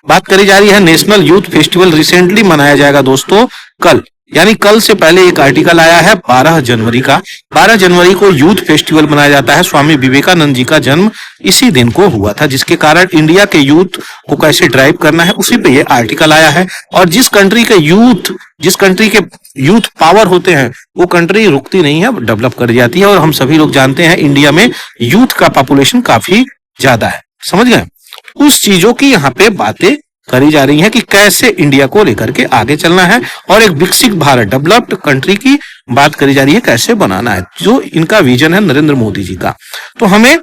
बात करी जा रही है नेशनल यूथ फेस्टिवल रिसेंटली मनाया जाएगा दोस्तों कल, यानी कल से पहले एक आर्टिकल आया है 12 जनवरी का। 12 जनवरी को यूथ फेस्टिवल मनाया जाता है। स्वामी विवेकानंद जी का जन्म इसी दिन को हुआ था, जिसके कारण इंडिया के यूथ को कैसे ड्राइव करना है, उसी पे ये आर्टिकल आया है। और जिस कंट्री के यूथ पावर होते हैं, वो कंट्री रुकती नहीं है, डेवलप कर जाती है। और हम सभी लोग जानते हैं इंडिया में यूथ का पॉपुलेशन काफी ज्यादा है, समझ गए। उस चीजों की यहाँ पे बातें करी जा रही हैं कि कैसे इंडिया को लेकर के आगे चलना है, और एक विकसित भारत, डेवलप्ड कंट्री की बात करी जा रही है, कैसे बनाना है, जो इनका विजन है नरेंद्र मोदी जी का। तो हमें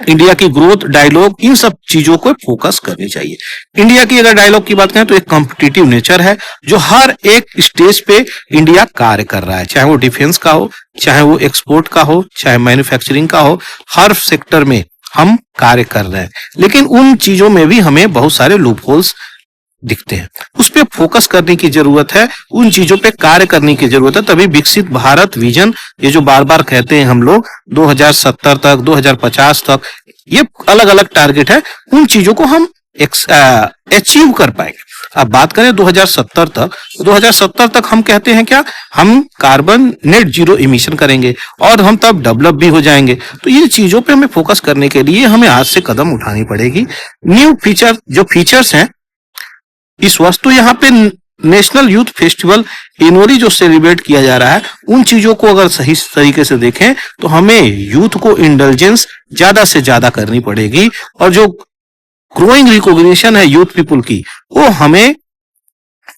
इंडिया की ग्रोथ, डायलॉग, इन सब चीजों को फोकस करनी चाहिए। इंडिया की अगर डायलॉग की बात करें, तो एक कॉम्पिटिटिव नेचर है, जो हर एक स्टेज पे इंडिया कार्य कर रहा है, चाहे वो डिफेंस का हो, चाहे वो एक्सपोर्ट का हो, चाहे मैन्युफैक्चरिंग का हो, हर सेक्टर में हम कार्य कर रहे हैं। लेकिन उन चीजों में भी हमें बहुत सारे लूप होल्स दिखते हैं, उस पे फोकस करने की जरूरत है, उन चीजों पे कार्य करने की जरूरत है, तभी विकसित भारत विजन, ये जो बार बार कहते हैं हम लोग 2070 तक, 2050 तक, ये अलग अलग टारगेट है, उन चीजों को हम अचीव कर पाएंगे। अब बात करें 2070 तक, 2070 तक हम कहते हैं क्या, हम कार्बन नेट जीरो इमिशन करेंगे और हम तब डेवलप भी हो जाएंगे। तो ये चीजों पे हमें फोकस करने के लिए हमें आज से कदम उठानी पड़ेगी। न्यू फीचर, जो फीचर्स हैं इस वर्ष, तो यहाँ पे नेशनल यूथ फेस्टिवल इनोरी जो सेलिब्रेट किया जा रहा है, उन चीजों को अगर सही तरीके से देखें, तो हमें यूथ को इंडल्जेंस ज्यादा से ज्यादा करनी पड़ेगी, और जो ग्रोइंग रिकॉग्निशन है यूथ पीपुल की, वो हमें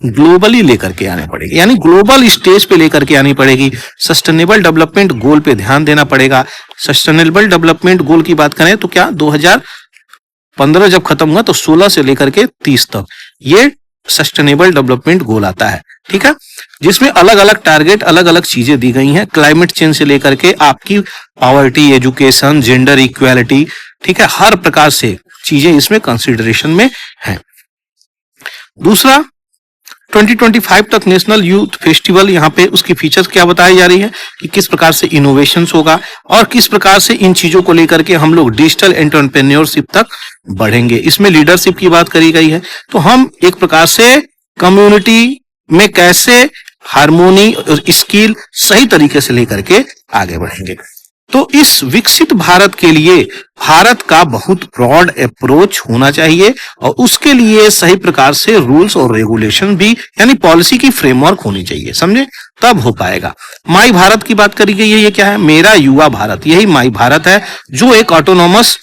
ग्लोबली लेकर के आने पड़ेगी, यानी ग्लोबल स्टेज पे लेकर के आनी पड़ेगी। सस्टेनेबल डेवलपमेंट गोल पे ध्यान देना पड़ेगा। सस्टेनेबल डेवलपमेंट गोल की बात करें तो क्या 2015 जब खत्म हुआ तो 16 से लेकर के 30 तक ये सस्टेनेबल डेवलपमेंट गोल आता है, ठीक है, जिसमें अलग अलग टारगेट, अलग अलग चीजें दी गई हैं, क्लाइमेट चेंज से लेकर के आपकी पॉवर्टी, एजुकेशन, जेंडर इक्वालिटी, ठीक है, हर प्रकार से चीजें इसमें कंसिडरेशन में है। दूसरा 2025 तक नेशनल यूथ फेस्टिवल, यहाँ पे उसकी फीचर्स क्या बताई जा रही है कि किस प्रकार से इनोवेशंस होगा और किस प्रकार से इन चीजों को लेकर के हम लोग डिजिटल एंटरप्रेन्योरशिप तक बढ़ेंगे। इसमें लीडरशिप की बात करी गई है, तो हम एक प्रकार से कम्युनिटी में कैसे हार्मोनी और स्किल सही तरीके से लेकर के आगे बढ़ेंगे। तो इस विकसित भारत के लिए भारत का बहुत ब्रॉड अप्रोच होना चाहिए और उसके लिए सही प्रकार से रूल्स और रेगुलेशन भी, यानी पॉलिसी की फ्रेमवर्क होनी चाहिए, समझे, तब हो पाएगा। माई भारत की बात करी गई है, ये क्या है, मेरा युवा भारत, यही माई भारत है, जो एक ऑटोनॉमस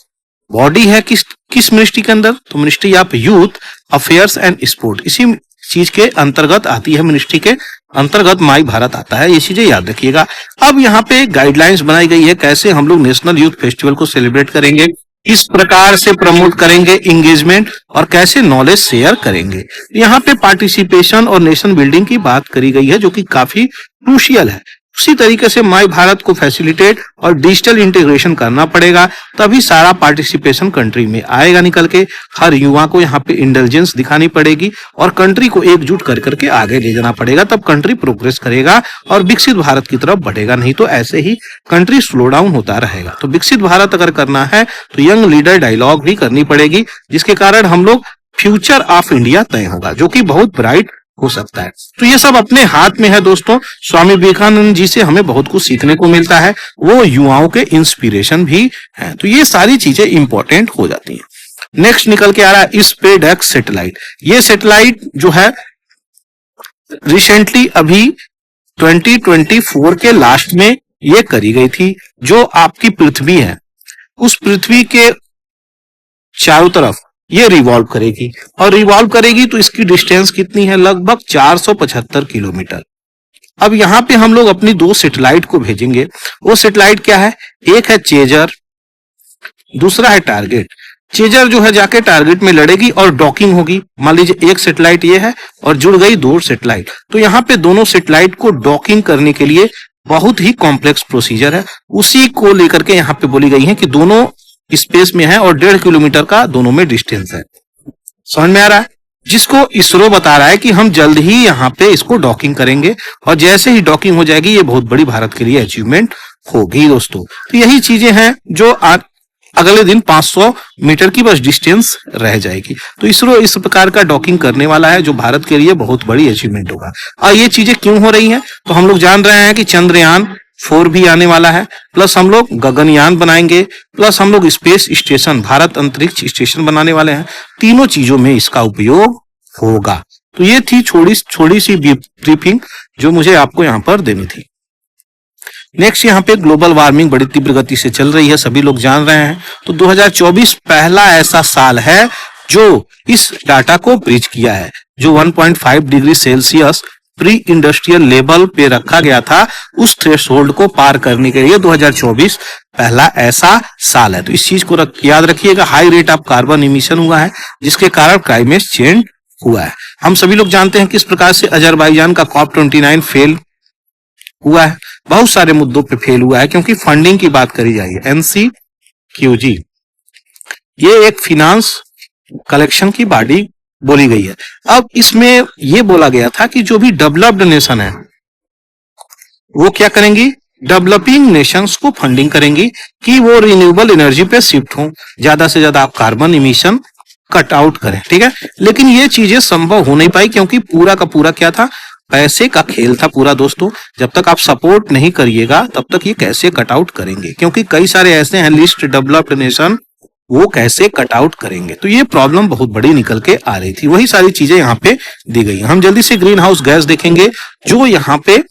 बॉडी है किस मिनिस्ट्री के अंदर, तो ministry of youth affairs and sport, इसी चीज के अंतर्गत आती है, मिनिस्ट्री के अंतर्गत माई भारत आता है, ये चीजें याद रखिएगा। अब यहाँ पे गाइडलाइंस बनाई गई है कैसे हम लोग नेशनल यूथ फेस्टिवल को सेलिब्रेट करेंगे, किस प्रकार से प्रमोट करेंगे इंगेजमेंट और कैसे नॉलेज शेयर करेंगे। यहाँ पे पार्टिसिपेशन और नेशन बिल्डिंग की बात करी गई है जो कि काफी क्रूशियल है। उसी तरीके से माई भारत को फैसिलिटेट और डिजिटल इंटीग्रेशन करना पड़ेगा, तभी सारा पार्टिसिपेशन कंट्री में आएगा निकल के। हर युवा को यहाँ पे इंटेलिजेंस दिखानी पड़ेगी और कंट्री को एकजुट कर करके आगे ले जाना पड़ेगा, तब कंट्री प्रोग्रेस करेगा और विकसित भारत की तरफ बढ़ेगा, नहीं तो ऐसे ही कंट्री स्लो डाउन होता रहेगा। तो विकसित भारत अगर करना है तो यंग लीडर डायलॉग भी करनी पड़ेगी, जिसके कारण हम लोग फ्यूचर ऑफ इंडिया तय होगा, जो कि बहुत ब्राइट हो सकता है। तो ये सब अपने हाथ में है दोस्तों। स्वामी विवेकानंद जी से हमें बहुत कुछ सीखने को मिलता है, वो युवाओं के इंस्पिरेशन भी हैं, तो ये सारी चीजें इंपॉर्टेंट हो जाती हैं। नेक्स्ट निकल के आ रहा है स्पेसएक्स सैटेलाइट। ये सैटेलाइट जो है रिसेंटली अभी 2024 के लास्ट में ये करी गई थी, जो आपकी पृथ्वी है उस पृथ्वी के चारों तरफ ये रिवॉल्व करेगी, और रिवॉल्व करेगी तो इसकी डिस्टेंस कितनी है, लगभग 475 किलोमीटर। अब यहाँ पे हम लोग अपनी 2 सैटेलाइट को भेजेंगे। वो सैटेलाइट क्या है, एक है चेजर, दूसरा है टारगेट। चेजर जो है जाके टारगेट में लड़ेगी और डॉकिंग होगी। मान लीजिए एक सैटेलाइट ये है और जुड़ गई 2 सैटेलाइट, तो यहाँ पे दोनों सैटेलाइट को डॉकिंग करने के लिए बहुत ही कॉम्प्लेक्स प्रोसीजर है, उसी को लेकर के यहाँ पे बोली गई है कि दोनों स्पेस में है और 1.5 किलोमीटर का दोनों में डिस्टेंस है। समझ में आ रहा है, जिसको इसरो बता रहा है कि हम जल्द ही यहाँ पे इसको डॉकिंग करेंगे, और जैसे ही डॉकिंग हो जाएगी ये बहुत बड़ी भारत के लिए अचीवमेंट होगी दोस्तों। तो यही चीजें हैं जो अगले दिन 500 मीटर की बस डिस्टेंस रह जाएगी, तो इसरो इस प्रकार का डॉकिंग करने वाला है, जो भारत के लिए बहुत बड़ी अचीवमेंट होगा। और ये चीजें क्यों हो रही हैं, तो हम लोग जान रहे हैं कि चंद्रयान 4 भी आने वाला है, प्लस हम लोग गगनयान बनाएंगे, प्लस हम लोग स्पेस स्टेशन, भारत अंतरिक्ष स्टेशन बनाने वाले हैं। तीनों चीजों में इसका उपयोग होगा। तो ये थी छोटी सी ब्रीफिंग जो मुझे आपको यहाँ पर देनी थी। नेक्स्ट यहाँ पे ग्लोबल वार्मिंग बड़ी तीव्र गति से चल रही है, सभी लोग जान रहे हैं। तो 2024 पहला ऐसा साल है जो इस डाटा को ब्रीच किया है, जो 1.5 degree Celsius pre industrial level पे रखा गया था, उस थ्रेशोल्ड को पार करने के लिए 2024 पहला ऐसा साल है। तो इस चीज को याद रखिएगा। High rate of carbon emission हुआ है, जिसके कारण क्लाइमेट चेंज हुआ है। हम सभी लोग जानते हैं किस प्रकार से अजरबैजान का COP29 फेल हुआ है, बहुत सारे मुद्दों पे फेल हुआ है, क्योंकि फंडिंग की बात करी जाएगी। NCQG ये एक फिनांस कलेक्शन की बॉडी बोली गई है। अब इसमें ये बोला गया था कि जो भी डेवलप्ड नेशन है वो क्या करेंगी, डेवलपिंग नेशंस को फंडिंग करेंगी कि वो रिन्यूएबल एनर्जी पे शिफ्ट हो, ज्यादा से ज्यादा आप कार्बन इमिशन कट आउट करें, ठीक है। लेकिन ये चीजें संभव हो नहीं पाई, क्योंकि पूरा का पूरा क्या था, पैसे का खेल था पूरा दोस्तों। जब तक आप सपोर्ट नहीं करिएगा तब तक ये कैसे कट आउट करेंगे, क्योंकि कई सारे ऐसे हैं लिस्ट डेवलप्ड नेशन, वो कैसे कट आउट करेंगे। तो ये प्रॉब्लम बहुत बड़ी निकल के आ रही थी, वही सारी चीजें यहाँ पे दी गई। हम जल्दी से ग्रीन हाउस गैस देखेंगे जो यहाँ पे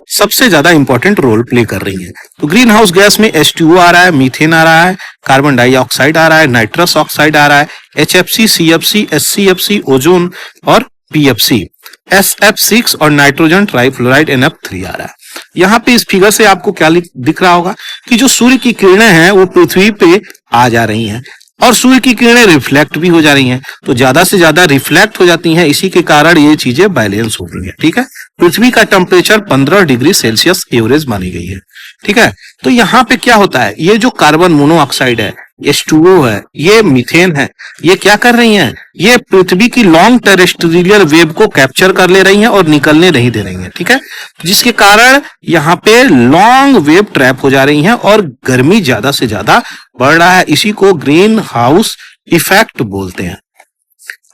सबसे ज्यादा इंपॉर्टेंट रोल प्ले कर रही है। तो ग्रीन हाउस गैस में H2O आ रहा है, मीथेन आ रहा है, कार्बन डाइऑक्साइड आ रहा है, नाइट्रस ऑक्साइड आ रहा है, HFC, CFC, SCFC, ओजोन और PFC। SF6 और नाइट्रोजन ट्राइफ्लोराइड NF3 आ रहा है। यहाँ पे इस फिगर से आपको क्या दिख रहा होगा कि जो सूर्य की किरणें हैं वो पृथ्वी पे आ जा रही हैं और सूर्य की किरणें रिफ्लेक्ट भी हो जा रही हैं, तो ज्यादा से ज्यादा रिफ्लेक्ट हो जाती हैं, इसी के कारण ये चीजें बैलेंस हो रही है। ठीक है, पृथ्वी का टेम्परेचर 15 डिग्री सेल्सियस एवरेज मानी गई है। ठीक है, तो यहाँ पे क्या होता है, ये जो कार्बन मोनोऑक्साइड है, H2O है, ये मीथेन है, ये क्या कर रही हैं, ये पृथ्वी की लॉन्ग टेरेस्ट्रियल वेव को कैप्चर कर ले रही हैं और निकलने नहीं दे रही हैं। ठीक है, जिसके कारण यहाँ पे लॉन्ग वेव ट्रैप हो जा रही हैं और गर्मी ज्यादा से ज्यादा बढ़ रहा है। इसी को ग्रीन हाउस इफेक्ट बोलते हैं।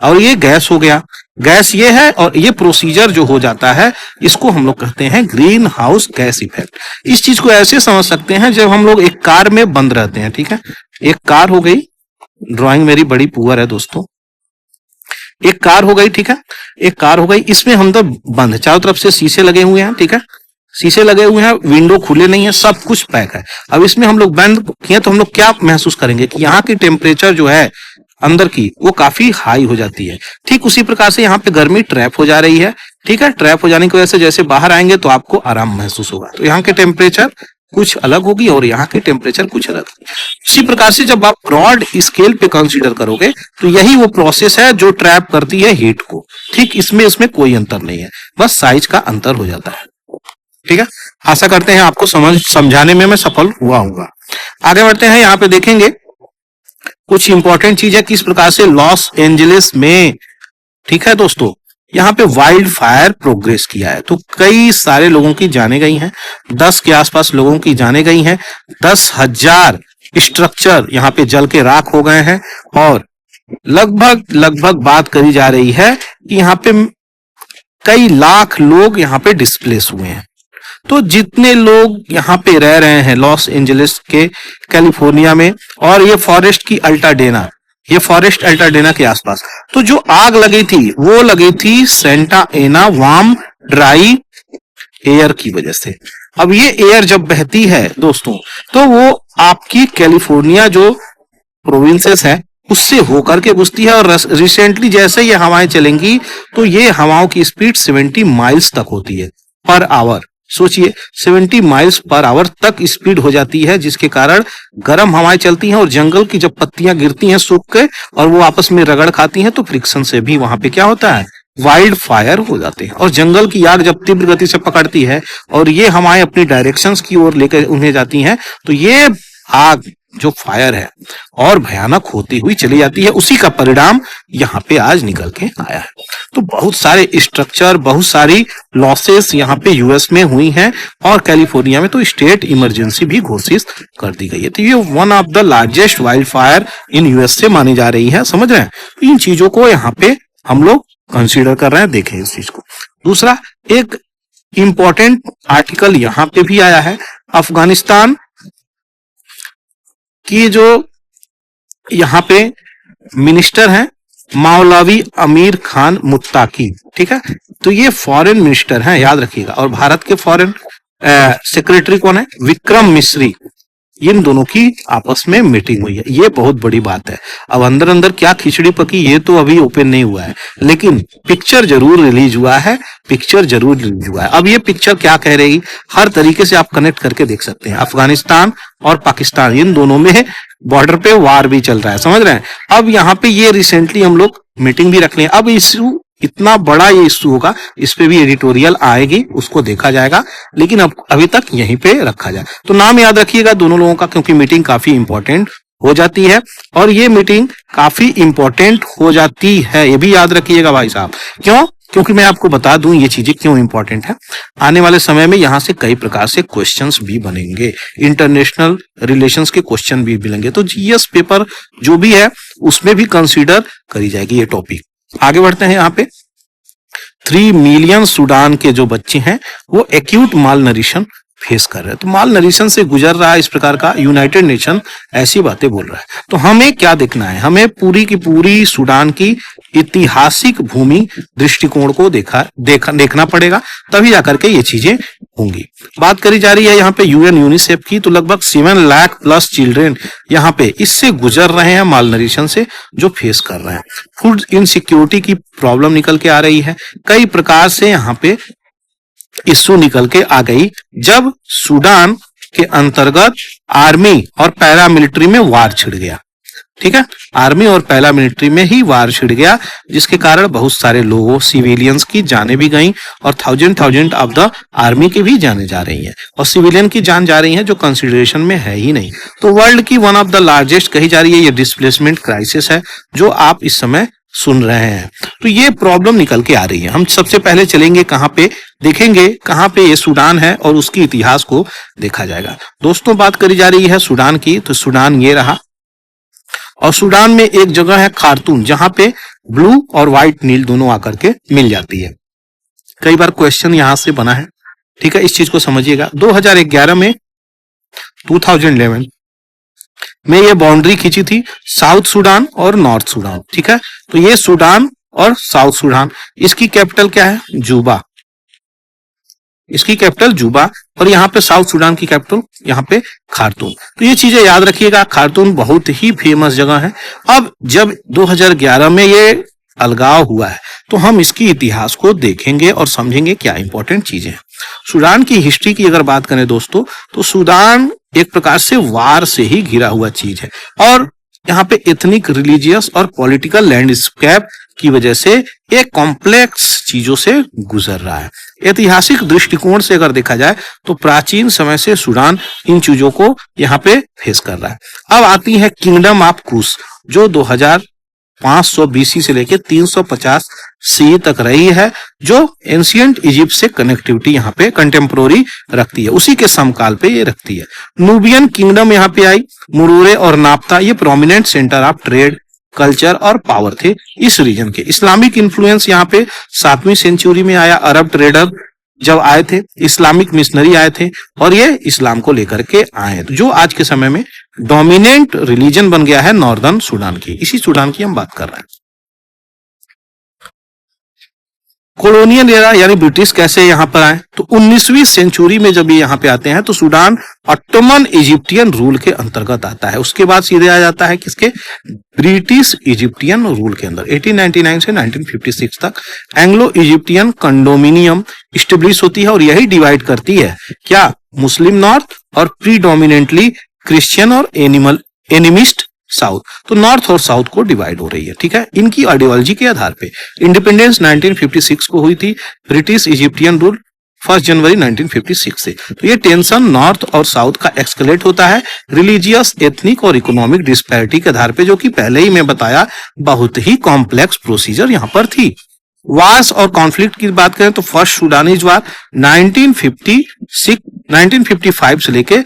और ये गैस हो गया, गैस ये है, और ये प्रोसीजर जो हो जाता है इसको हम लोग कहते हैं ग्रीन हाउस गैस इफेक्ट। इस चीज को ऐसे समझ सकते हैं जब हम लोग एक कार में बंद रहते हैं। ठीक है, एक कार हो गई, ड्राइंग मेरी बड़ी पुअर है दोस्तों, एक कार हो गई। ठीक है, एक कार हो गई, इसमें हम तो बंद, चारों तरफ से शीशे लगे हुए हैं। ठीक है, शीशे लगे हुए हैं, विंडो खुले नहीं है, सब कुछ पैक है। अब इसमें हम लोग बंद किए तो हम लोग क्या महसूस करेंगे कि यहाँ की टेम्परेचर जो है अंदर की वो काफी हाई हो जाती है। ठीक उसी प्रकार से यहाँ पे गर्मी ट्रैप हो जा रही है। ठीक है, ट्रैप हो जाने की वजह से जैसे बाहर आएंगे तो आपको आराम महसूस होगा, तो यहाँ के टेम्परेचर कुछ अलग होगी और यहाँ के टेम्परेचर कुछ अलग। इसी प्रकार से जब आप ब्रॉड स्केल पे कंसीडर करोगे तो यही वो प्रोसेस है जो ट्रैप करती है हीट को। ठीक, इसमें कोई अंतर नहीं है, बस साइज का अंतर हो जाता है। ठीक है, आशा करते हैं आपको समझाने में मैं सफल हुआ हूँ। आगे बढ़ते हैं, यहाँ पे देखेंगे कुछ इंपॉर्टेंट चीज है किस प्रकार से लॉस एंजलिस में, ठीक है दोस्तों, यहाँ पे वाइल्ड फायर प्रोग्रेस किया है। तो कई सारे लोगों की जाने गई हैं, 10 के आसपास लोगों की जाने गई हैं, 10,000 स्ट्रक्चर यहाँ पे जल के राख हो गए हैं और लगभग बात करी जा रही है कि यहाँ पे कई लाख लोग यहाँ पे डिस्प्लेस हुए हैं। तो जितने लोग यहाँ पे रह रहे हैं लॉस एंजलिस के कैलिफोर्निया में, और ये फॉरेस्ट की अल्टाडेना, ये फॉरेस्ट अल्टाडेना के आसपास, तो जो आग लगी थी वो लगी थी सेंटा एना वार्म ड्राई एयर की वजह से। अब ये एयर जब बहती है दोस्तों तो वो आपकी कैलिफोर्निया जो प्रोविंसेस है उससे होकर के घुसती है, और रिसेंटली जैसे ये हवाएं चलेंगी तो ये हवाओं की स्पीड 70 माइल्स तक होती है पर आवर। सोचिए 70 माइल्स पर आवर तक स्पीड हो जाती है, जिसके कारण गर्म हवाएं चलती हैं और जंगल की जब पत्तियां गिरती हैं सूख के और वो आपस में रगड़ खाती हैं तो फ्रिक्शन से भी वहां पे क्या होता है, वाइल्ड फायर हो जाते हैं। और जंगल की आग जब तीव्र गति से पकड़ती है और ये हवाएं अपनी डायरेक्शंस की ओर लेकर उन्हें जाती हैं तो ये आग जो फायर है और भयानक होती हुई चली जाती है। उसी का परिणाम यहाँ पे आज निकल के आया है। तो बहुत सारे स्ट्रक्चर, बहुत सारी लॉसेस यहाँ पे यूएस में हुई हैं और कैलिफोर्निया में तो स्टेट इमरजेंसी भी घोषित कर दी गई है। तो ये one of the largest wild fire in US से मानी जा रही है, समझ रहे हैं। इन चीजों को यहाँ पे हम लोग कंसीडर कर रहे हैं, देखें इस चीज को। दूसरा एक इंपॉर्टेंट आर्टिकल यहाँ पे भी आया है, अफगानिस्तान कि जो यहाँ पे मिनिस्टर हैं मौलवी अमीर खान मुत्ताकी, ठीक है, तो ये फॉरेन मिनिस्टर हैं, याद रखिएगा। और भारत के फॉरेन सेक्रेटरी कौन है, विक्रम मिश्री। इन दोनों की आपस में मीटिंग हुई है, ये बहुत बड़ी बात है। अब अंदर अंदर क्या खिचड़ी पकी ये तो अभी ओपन नहीं हुआ है, लेकिन पिक्चर जरूर रिलीज हुआ है, पिक्चर जरूर रिलीज हुआ है। अब ये पिक्चर क्या कह रही, हर तरीके से आप कनेक्ट करके देख सकते हैं। अफगानिस्तान और पाकिस्तान इन दोनों में बॉर्डर पे वार भी चल रहा है, समझ रहे हैं। अब यहाँ पे ये रिसेंटली हम लोग मीटिंग भी रख लें। अब इश्यू इतना बड़ा ये इश्यू होगा, इस पे भी एडिटोरियल आएगी, उसको देखा जाएगा, लेकिन अब अभी तक यहीं पे रखा जाए। तो नाम याद रखिएगा दोनों लोगों का, क्योंकि मीटिंग काफी इंपॉर्टेंट हो जाती है और ये मीटिंग काफी इंपॉर्टेंट हो जाती है, ये भी याद रखिएगा भाई साहब। क्यों? क्योंकि मैं आपको बता दूं ये चीजें क्यों इंपॉर्टेंट है। आने वाले समय में यहाँ से कई प्रकार से क्वेश्चंस भी बनेंगे, इंटरनेशनल रिलेशंस के क्वेश्चन भी मिलेंगे, तो जीएस पेपर जो भी है उसमें भी कंसीडर करी जाएगी ये टॉपिक। आगे बढ़ते हैं। यहाँ पे 3 मिलियन सूडान के जो बच्चे हैं वो एक्यूट माल नरिशन फेस कर रहे हैं। तो माल नरिशन से गुजर रहा है इस प्रकार का, यूनाइटेड नेशन ऐसी बातें बोल रहा है। तो हमें क्या देखना है, हमें पूरी की पूरी सूडान की ऐतिहासिक भूमि दृष्टिकोण को देखना पड़ेगा, तभी जाकर के ये चीजें होंगी। बात करी जा रही है यहाँ पे यूएन यूनिसेफ की, तो लगभग 7 लाख प्लस चिल्ड्रेन यहाँ पे इससे गुजर रहे हैं, माल नरिशन से जो फेस कर रहे हैं। फूड इनसिक्योरिटी की प्रॉब्लम निकल के आ रही है, कई प्रकार से यहाँ पे इश्यू निकल के आ गई जब सूडान के अंतर्गत आर्मी और पैरामिलिट्री में वार छिड़ गया। ठीक है, आर्मी और पैरामिलिट्री में ही वार छिड़ गया, जिसके कारण बहुत सारे लोगों सिविलियंस की जानें भी गईं और थाउजेंड ऑफ द आर्मी की भी जानें जा रही हैं और सिविलियन की जान जा रही है जो कंसिडरेशन में है ही नहीं। तो वर्ल्ड की वन ऑफ द लार्जेस्ट कही जा रही है ये डिस्प्लेसमेंट क्राइसिस है जो आप इस समय सुन रहे हैं। तो ये प्रॉब्लम निकल के आ रही है। हम सबसे पहले चलेंगे कहां पे, देखेंगे कहां पे ये सूडान है और उसकी इतिहास को देखा जाएगा। दोस्तों बात करी जा रही है सूडान की, तो सूडान ये रहा और सूडान में एक जगह है खार्तूम जहां पे ब्लू और व्हाइट नील दोनों आकर के मिल जाती है। कई बार क्वेश्चन यहां से बना है, ठीक है, इस चीज को समझिएगा। 2011 में 2011 में ये बाउंड्री खींची थी साउथ सूडान और नॉर्थ सूडान। ठीक है, तो ये सूडान और साउथ सूडान, इसकी कैपिटल क्या है, जूबा, इसकी कैपिटल जूबा, और यहाँ पे साउथ सूडान की कैपिटल यहाँ पे खार्तूम। तो ये चीजें याद रखिएगा, खार्तूम बहुत ही फेमस जगह है। अब जब 2011 में ये अलगाव हुआ है तो हम इसकी इतिहास को देखेंगे और समझेंगे क्या इंपॉर्टेंट चीजें हैं। सूडान की हिस्ट्री की अगर बात करें दोस्तों, तो सूडान एक प्रकार से वार से ही घिरा हुआ चीज है और यहाँ पे एथनिक, रिलीजियस और पॉलिटिकल लैंडस्केप की वजह से एक कॉम्प्लेक्स चीजों से गुजर रहा है। ऐतिहासिक दृष्टिकोण से अगर देखा जाए तो प्राचीन समय से सूडान इन चीजों को यहाँ पे फेस कर रहा है। अब आती है किंगडम ऑफ कुश जो 2500 बीसी से लेके 350 सी तक रही है, जो एंशियंट इजिप्ट से कनेक्टिविटी यहाँ पे कंटेम्पोररी रखती है, उसी के समकाल पे ये रखती है। नूबियन किंगडम यहाँ पे आई, मुरूरे और नाप्ता ये prominent centre of trade, culture और पावर थे इस रीजन के। इस्लामिक इन्फ्लुएंस यहाँ पे 7वीं सेंचुरी में आया, अरब ट्रेडर जब आए थे, इस्लामिक मिशनरी आए थे और ये इस्लाम को लेकर के आए, तो जो आज के समय में डोमिनेंट रिलीजन बन गया है नॉर्दर्न सूडान की, इसी सूडान की हम बात कर रहे हैं। कॉलोनियल एरा यानी ब्रिटिश कैसे यहाँ पर आए, तो 19वीं सेंचुरी में जब ये यहाँ पे आते हैं तो सूडान ऑटोमन इजिप्टियन रूल के अंतर्गत आता है। उसके बाद सीधे आ जाता है किसके, ब्रिटिश इजिप्टियन रूल के अंदर। 1899 से 1956 तक एंग्लो इजिप्टियन कंडोमिनियम स्टेब्लिश होती है और यही डिवाइड करती है क्या, मुस्लिम नॉर्थ और प्रीडोमिनेंटली क्रिश्चियन और एनिमिस्ट साउथ। तो नॉर्थ और साउथ को डिवाइड हो रही है। ठीक है, इनकी आइडियोलॉजी के आधार पे इंडिपेंडेंस 1956 को हुई थी, ब्रिटिश इजिप्टियन रूल 1 जनवरी 1956 से। तो ये टेंशन नॉर्थ और साउथ का एक्सकलेट होता है रिलीजियस, एथनिक और इकोनॉमिक डिस्पैरिटी के आधार पे, जो कि पहले ही मैं बताया बहुत ही कॉम्प्लेक्स प्रोसीजर यहाँ पर थी। वार्स और कॉन्फ्लिक्ट की बात करें तो फर्स्ट सूडानीज वार 1955 से लेके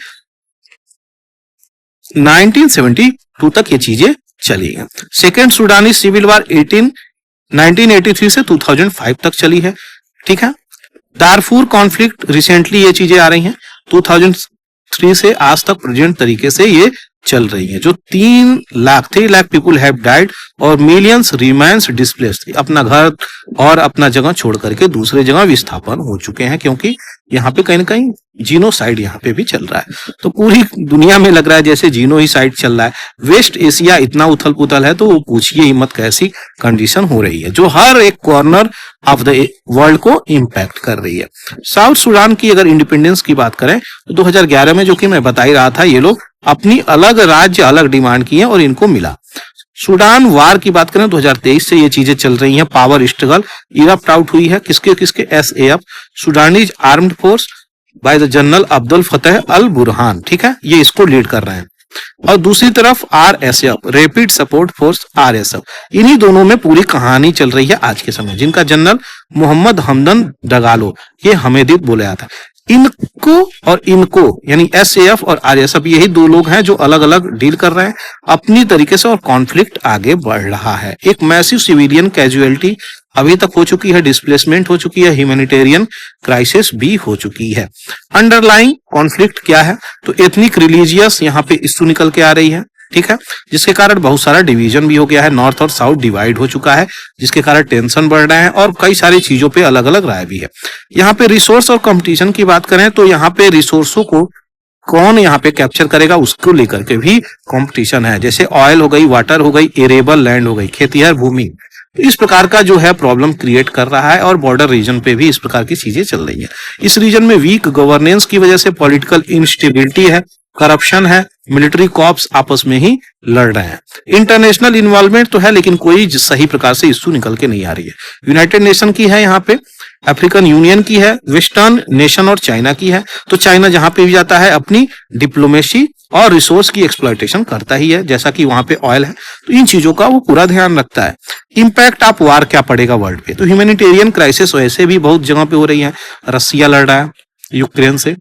1972 तक ये चीजें चली है। सेकेंड सूडानी सिविल वार 1983 से 2005 तक चली है। ठीक है, दारफूर कॉन्फ्लिक्ट रिसेंटली ये चीजें आ रही हैं, 2003 से आज तक प्रेजेंट तरीके से ये चल रही है, जो 3 लाख पीपुल हैव डाइड और मिलियंस रिमेन्स डिस्प्लेस्ड, अपना घर और अपना जगह छोड़ करके दूसरे जगह विस्थापन हो चुके हैं, क्योंकि यहाँ पे कहीं ना कहीं जीनोसाइड यहाँ पे भी चल रहा है। तो पूरी दुनिया में लग रहा है जैसे जीनोसाइड चल रहा है। वेस्ट एशिया इतना उथल पुथल है तो वो पूछिए ही मत कैसी कंडीशन हो रही है, जो हर एक कॉर्नर ऑफ द वर्ल्ड को इम्पैक्ट कर रही है। साउथ सूडान की अगर इंडिपेंडेंस की बात करें तो 2011 में, जो कि मैं बता ही रहा था, ये लोग अपनी अलग राज्य अलग डिमांड की है और इनको मिला। सूडान वार की बात करें 2023 से ये चीजें चल रही हैं। पावर स्ट्रगल इरप्ट आउट हुई है किसके किसके, SAF Sudanese armed force by the general Abdul Fattah al Burhan. ठीक है, ये इसको लीड कर रहे हैं। और दूसरी तरफ RSF, rapid support force RSF, इन्हीं दोनों में पूरी कहानी चल रही है आज के समय, जिनका जनरल मोहम्मद हमदन डगालो ये हमेदित बोला जाता है। इनको और इनको यानी एसएएफ और आरएसएफ, यही 2 लोग हैं जो अलग अलग डील कर रहे हैं अपनी तरीके से और कॉन्फ्लिक्ट आगे बढ़ रहा है। एक मैसिव सिविलियन कैजुअलिटी अभी तक हो चुकी है, डिस्प्लेसमेंट हो चुकी है, ह्यूमैनिटेरियन क्राइसिस भी हो चुकी है। अंडरलाइंग कॉन्फ्लिक्ट क्या है? तो एथनिक रिलीजियस यहाँ पे इश्यू निकल के आ रही है, ठीक है, जिसके कारण बहुत सारा डिवीजन भी हो गया है, नॉर्थ और साउथ डिवाइड हो चुका है, जिसके कारण टेंशन बढ़ रहा है और कई सारी चीजों पे अलग अलग राय भी है। यहाँ पे रिसोर्स और कंपटीशन की बात करें तो यहाँ पे रिसोर्सों को कौन यहाँ पे कैप्चर करेगा उसको लेकर के भी कंपटीशन है, जैसे ऑयल हो गई, वाटर हो गई, एरेबल लैंड हो गई, खेतिहर भूमि, तो इस प्रकार का जो है प्रॉब्लम क्रिएट कर रहा है और बॉर्डर रीजन पे भी इस प्रकार की चीजें चल रही है। इस रीजन में वीक गवर्नेंस की वजह से पॉलिटिकल इंस्टेबिलिटी है, करप्शन है, मिलिट्री कॉर्प्स आपस में ही लड़ रहे हैं। इंटरनेशनल इन्वॉल्वमेंट तो है लेकिन कोई सही प्रकार से इश्यू निकल के नहीं आ रही है। यूनाइटेड नेशन की है यहाँ पे, अफ्रीकन यूनियन की है, वेस्टर्न नेशन और चाइना की है। तो चाइना जहां पे भी जाता है अपनी डिप्लोमेसी और रिसोर्स की एक्सप्लॉयटेशन करता ही है, जैसा कि वहां पे ऑयल है, तो इन चीजों का वो पूरा ध्यान रखता है। इंपैक्ट ऑफ वार क्या पड़ेगा वर्ल्ड पे? तो ह्यूमैनिटेरियन क्राइसिस वैसे भी बहुत जगह पे हो रही है, रसिया लड़ रहा है यूक्रेन से,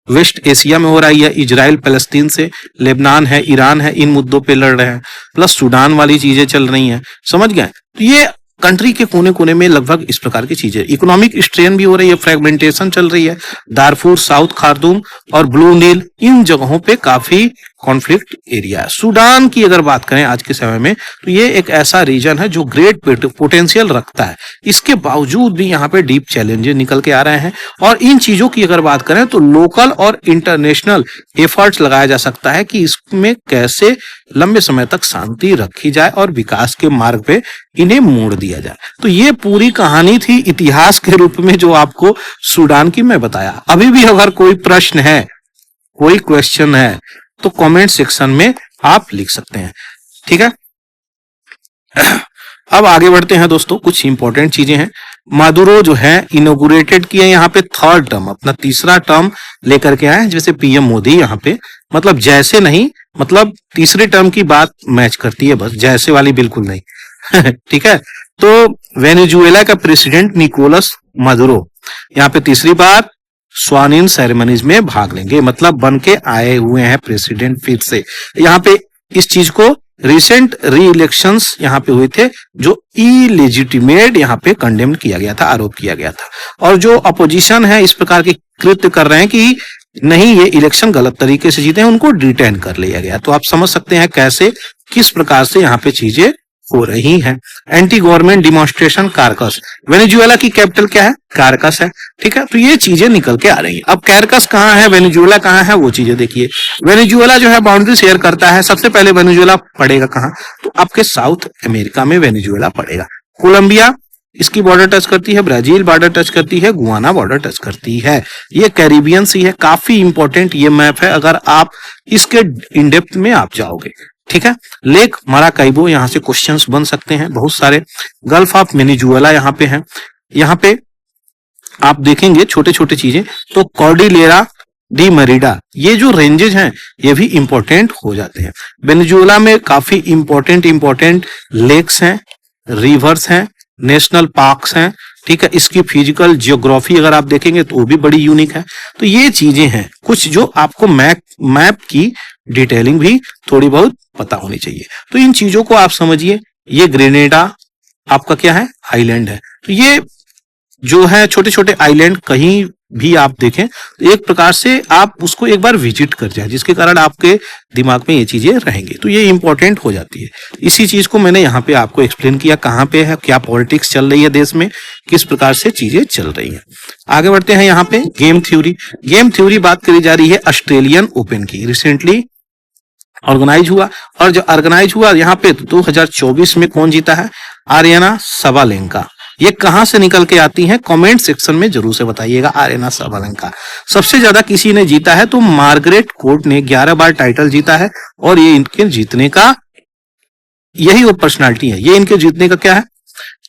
वेस्ट एशिया में हो रही है, इजराइल पैलेस्तीन से, लेबनान है, ईरान है, इन मुद्दों पे लड़ रहे हैं, प्लस सूडान वाली चीजें चल रही हैं, समझ गए? तो ये कंट्री के कोने कोने में लगभग इस प्रकार की चीजें, इकोनॉमिक स्ट्रेन भी हो रही है, फ्रेगमेंटेशन चल रही है, दारफुर, साउथ खार्तूम और ब्लू नील, इन जगहों पे काफी कॉन्फ्लिक्ट एरिया है। सूडान की अगर बात करें आज के समय में तो ये एक ऐसा रीजन है जो ग्रेट पोटेंशियल रखता है, इसके बावजूद भी यहाँ पे डीप चैलेंजेस निकल के आ रहे हैं और इन चीजों की अगर बात करें तो लोकल और इंटरनेशनल एफर्ट्स लगाया जा सकता है कि इसमें कैसे लंबे समय तक शांति रखी जाए और विकास के मार्ग पे इन्हें मोड़ दिया जाए। तो ये पूरी कहानी थी इतिहास के रूप में जो आपको सूडान की मैं बताया। अभी भी अगर कोई प्रश्न है, कोई क्वेश्चन है तो कमेंट सेक्शन में आप लिख सकते हैं, ठीक है। अब आगे बढ़ते हैं दोस्तों, कुछ इंपॉर्टेंट चीजें हैं। मादुरो जो है इनोग्रेटेड किए यहाँ पे थर्ड टर्म, अपना तीसरा टर्म लेकर के आए, जैसे पीएम मोदी यहाँ पे, मतलब जैसे नहीं, मतलब तीसरे टर्म की बात मैच करती है, बस जैसे वाली बिल्कुल नहीं। ठीक है। तो वेनेजुएला का प्रेसिडेंट निकोलस मादुरो यहाँ पे तीसरी बार स्वान इन सेरेमनीज में भाग लेंगे, मतलब बन के आए हुए हैं प्रेसिडेंट फिर से। यहाँ पे इस चीज को रिसेंट री इलेक्शंस यहाँ पे हुए थे जो इलेजिटिमेट यहाँ पे कंडेम किया गया था, आरोप किया गया था, और जो अपोजिशन है इस प्रकार के कृत्य कर रहे हैं कि नहीं ये इलेक्शन गलत तरीके से जीते हैं, उनको डिटेन कर लिया गया। तो आप समझ सकते हैं कैसे किस प्रकार से यहाँ पे चीजें हो रही हैं। एंटी गवर्नमेंट डिमॉन्स्ट्रेशन कारकस, वेनेजुएला की कैपिटल क्या है? कारकस है, ठीक है। तो ये चीजें निकल के आ रही हैं। अब कारकस कहाँ है, वेनेजुएला कहाँ है, वो चीजें देखिए। वेनेजुएला जो है बाउंड्री शेयर करता है, सबसे पहले वेनेजुएला पड़ेगा कहाँ? तो आपके साउथ अमेरिका में वेनेजुएला पड़ेगा। कोलंबिया इसकी बॉर्डर टच करती है, ब्राजील बॉर्डर टच करती है, गुआना बॉर्डर टच करती है। ये कैरिबियन सी है, काफी इंपॉर्टेंट ये मैप है अगर आप इसके इन डेप्थ में आप जाओगे, ठीक है। लेक माराकाइबो यहाँ से क्वेश्चंस बन सकते हैं बहुत सारे। गल्फ ऑफ वेनेजुएला यहाँ पे है, यहाँ पे आप देखेंगे छोटे छोटे चीजें, तो कॉर्डिलेरा डी मरीडा, ये जो रेंजेस हैं ये भी इंपॉर्टेंट हो जाते हैं। वेनेजुएला में काफी इंपॉर्टेंट लेक्स हैं, रिवर्स हैं, नेशनल पार्क्स हैं, ठीक है। इसकी फिजिकल जियोग्राफी अगर आप देखेंगे तो वो भी बड़ी यूनिक है। तो ये चीजें हैं कुछ जो आपको मैप की डिटेलिंग भी थोड़ी बहुत पता होनी चाहिए। तो इन चीजों को आप समझिए। ये ग्रेनेडा आपका क्या है? आइलैंड है। तो ये जो है छोटे छोटे आइलैंड कहीं भी आप देखें तो एक प्रकार से आप उसको एक बार विजिट कर जाए, जिसके कारण आपके दिमाग में ये चीजें रहेंगी, तो ये इंपॉर्टेंट हो जाती है। इसी चीज को मैंने यहाँ पे आपको एक्सप्लेन किया, कहाँ पे है, क्या पॉलिटिक्स चल रही है देश में, किस प्रकार से चीजें चल रही हैं। आगे बढ़ते हैं यहाँ पे गेम थ्योरी। गेम थ्योरी बात करी जा रही है ऑस्ट्रेलियन ओपन की, रिसेंटली ऑर्गेनाइज हुआ, और जो ऑर्गेनाइज हुआ यहाँ पे 2024 में कौन जीता है? आर्यना सबालेंका। ये कहां से निकल के आती हैं? कमेंट सेक्शन में जरूर से बताइएगा। आर्यना सबालेंका सबसे ज्यादा किसी ने जीता है तो मार्गरेट कोर्ट ने 11 बार टाइटल जीता है, और ये इनके जीतने का यही वो पर्सनालिटी है, ये इनके जीतने का क्या है?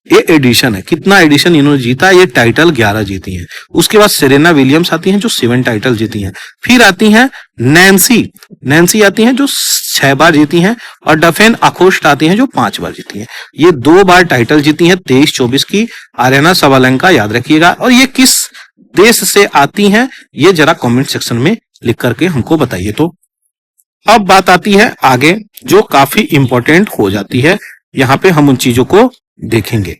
ये एडिशन है। कितना एडिशन इन्होंने जीता? ये टाइटल 11 जीती हैं। उसके बाद सेरेना विलियम्स आती हैं जो 7 टाइटल जीती हैं। फिर आती हैं नैन्सी आती हैं जो 6 बार जीती हैं, और डफेन अकोस्ट आती हैं जो 5 बार जीती हैं। ये 2 बार टाइटल जीती हैं 23-24 की। आर्यना सबालेंका याद रखिएगा। और ये किस देश से आती हैं ये जरा कमेंट सेक्शन में लिख करके हमको बताइए। तो अब बात आती है आगे जो काफी इंपॉर्टेंट हो जाती है, यहाँ पे हम उन चीजों को देखेंगे।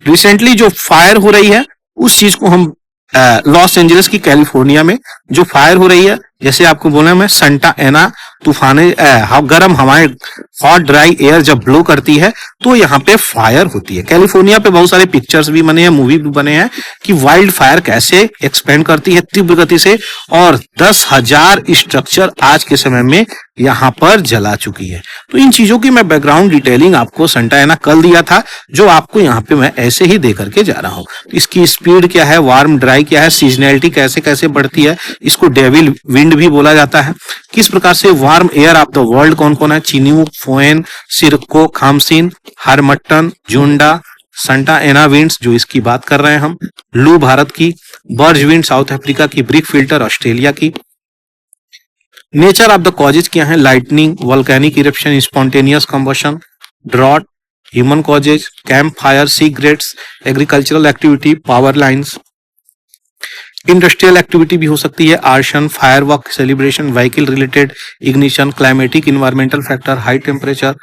रिसेंटली जो फायर हो रही है उस चीज को हम लॉस एंजलिस की कैलिफोर्निया में जो फायर हो रही है, जैसे आपको बोला मैं, संटा एना तूफाने गर्म हवाएं, हॉट ड्राई एयर जब ब्लो करती है तो यहाँ पे फायर होती है। कैलिफोर्निया पे बहुत सारे पिक्चर्स भी बने हैं, मूवी भी बने हैं कि वाइल्ड फायर कैसे एक्सपेंड करती है तीव्र गति से, और 10,000 स्ट्रक्चर आज के समय में यहाँ पर जला चुकी है। तो इन चीजों की मैं बैकग्राउंड डिटेलिंग आपको संटा एना कल दिया था, जो आपको यहाँ पे मैं ऐसे ही दे करके जा रहा हूँ। इसकी स्पीड क्या है, वार्म ड्राई क्या है, सीजनैलिटी कैसे कैसे बढ़ती है, इसको डेविल विंड भी बोला जाता है, किस प्रकार से warm air of the world कौन कौन है, चिन्यू, फोएन, सिरको, खामसिन, हारमट्टन, जुंडा, संटा एना विंड्स जो इसकी बात कर रहे हैं हम, लू भारत की, बर्ज विंड साउथ अफ्रीका की, ब्रिक फिल्टर ऑस्ट्रेलिया की। नेचर ऑफ द कॉजेज क्या है, lightning, volcanic eruption, spontaneous combustion, drought, human causes, camp fire, cigarettes, agricultural activity, power lines. Industrial activity भी हो सकती है, arson, firework, celebration, vehicle related, ignition, climatic environmental factor, high temperature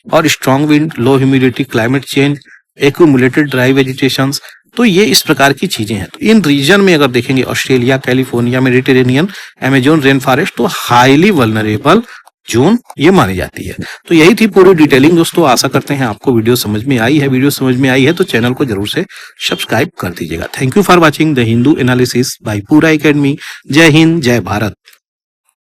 और strong wind, low humidity, climate change, accumulated dry vegetation. तो ये इस प्रकार की चीजें हैं। तो इन रीजन में अगर देखेंगे Australia, California, Mediterranean, Amazon rain forest, तो हाईली वल्नरेबल जोन ये मानी जाती है। तो यही थी पूरी डिटेलिंग दोस्तों। आशा करते हैं आपको वीडियो समझ में आई है। वीडियो समझ में आई है तो चैनल को जरूर से सब्सक्राइब कर दीजिएगा। Thank you for watching the Hindu analysis bye पूरा एकेडमी। जय हिंद, जय भारत।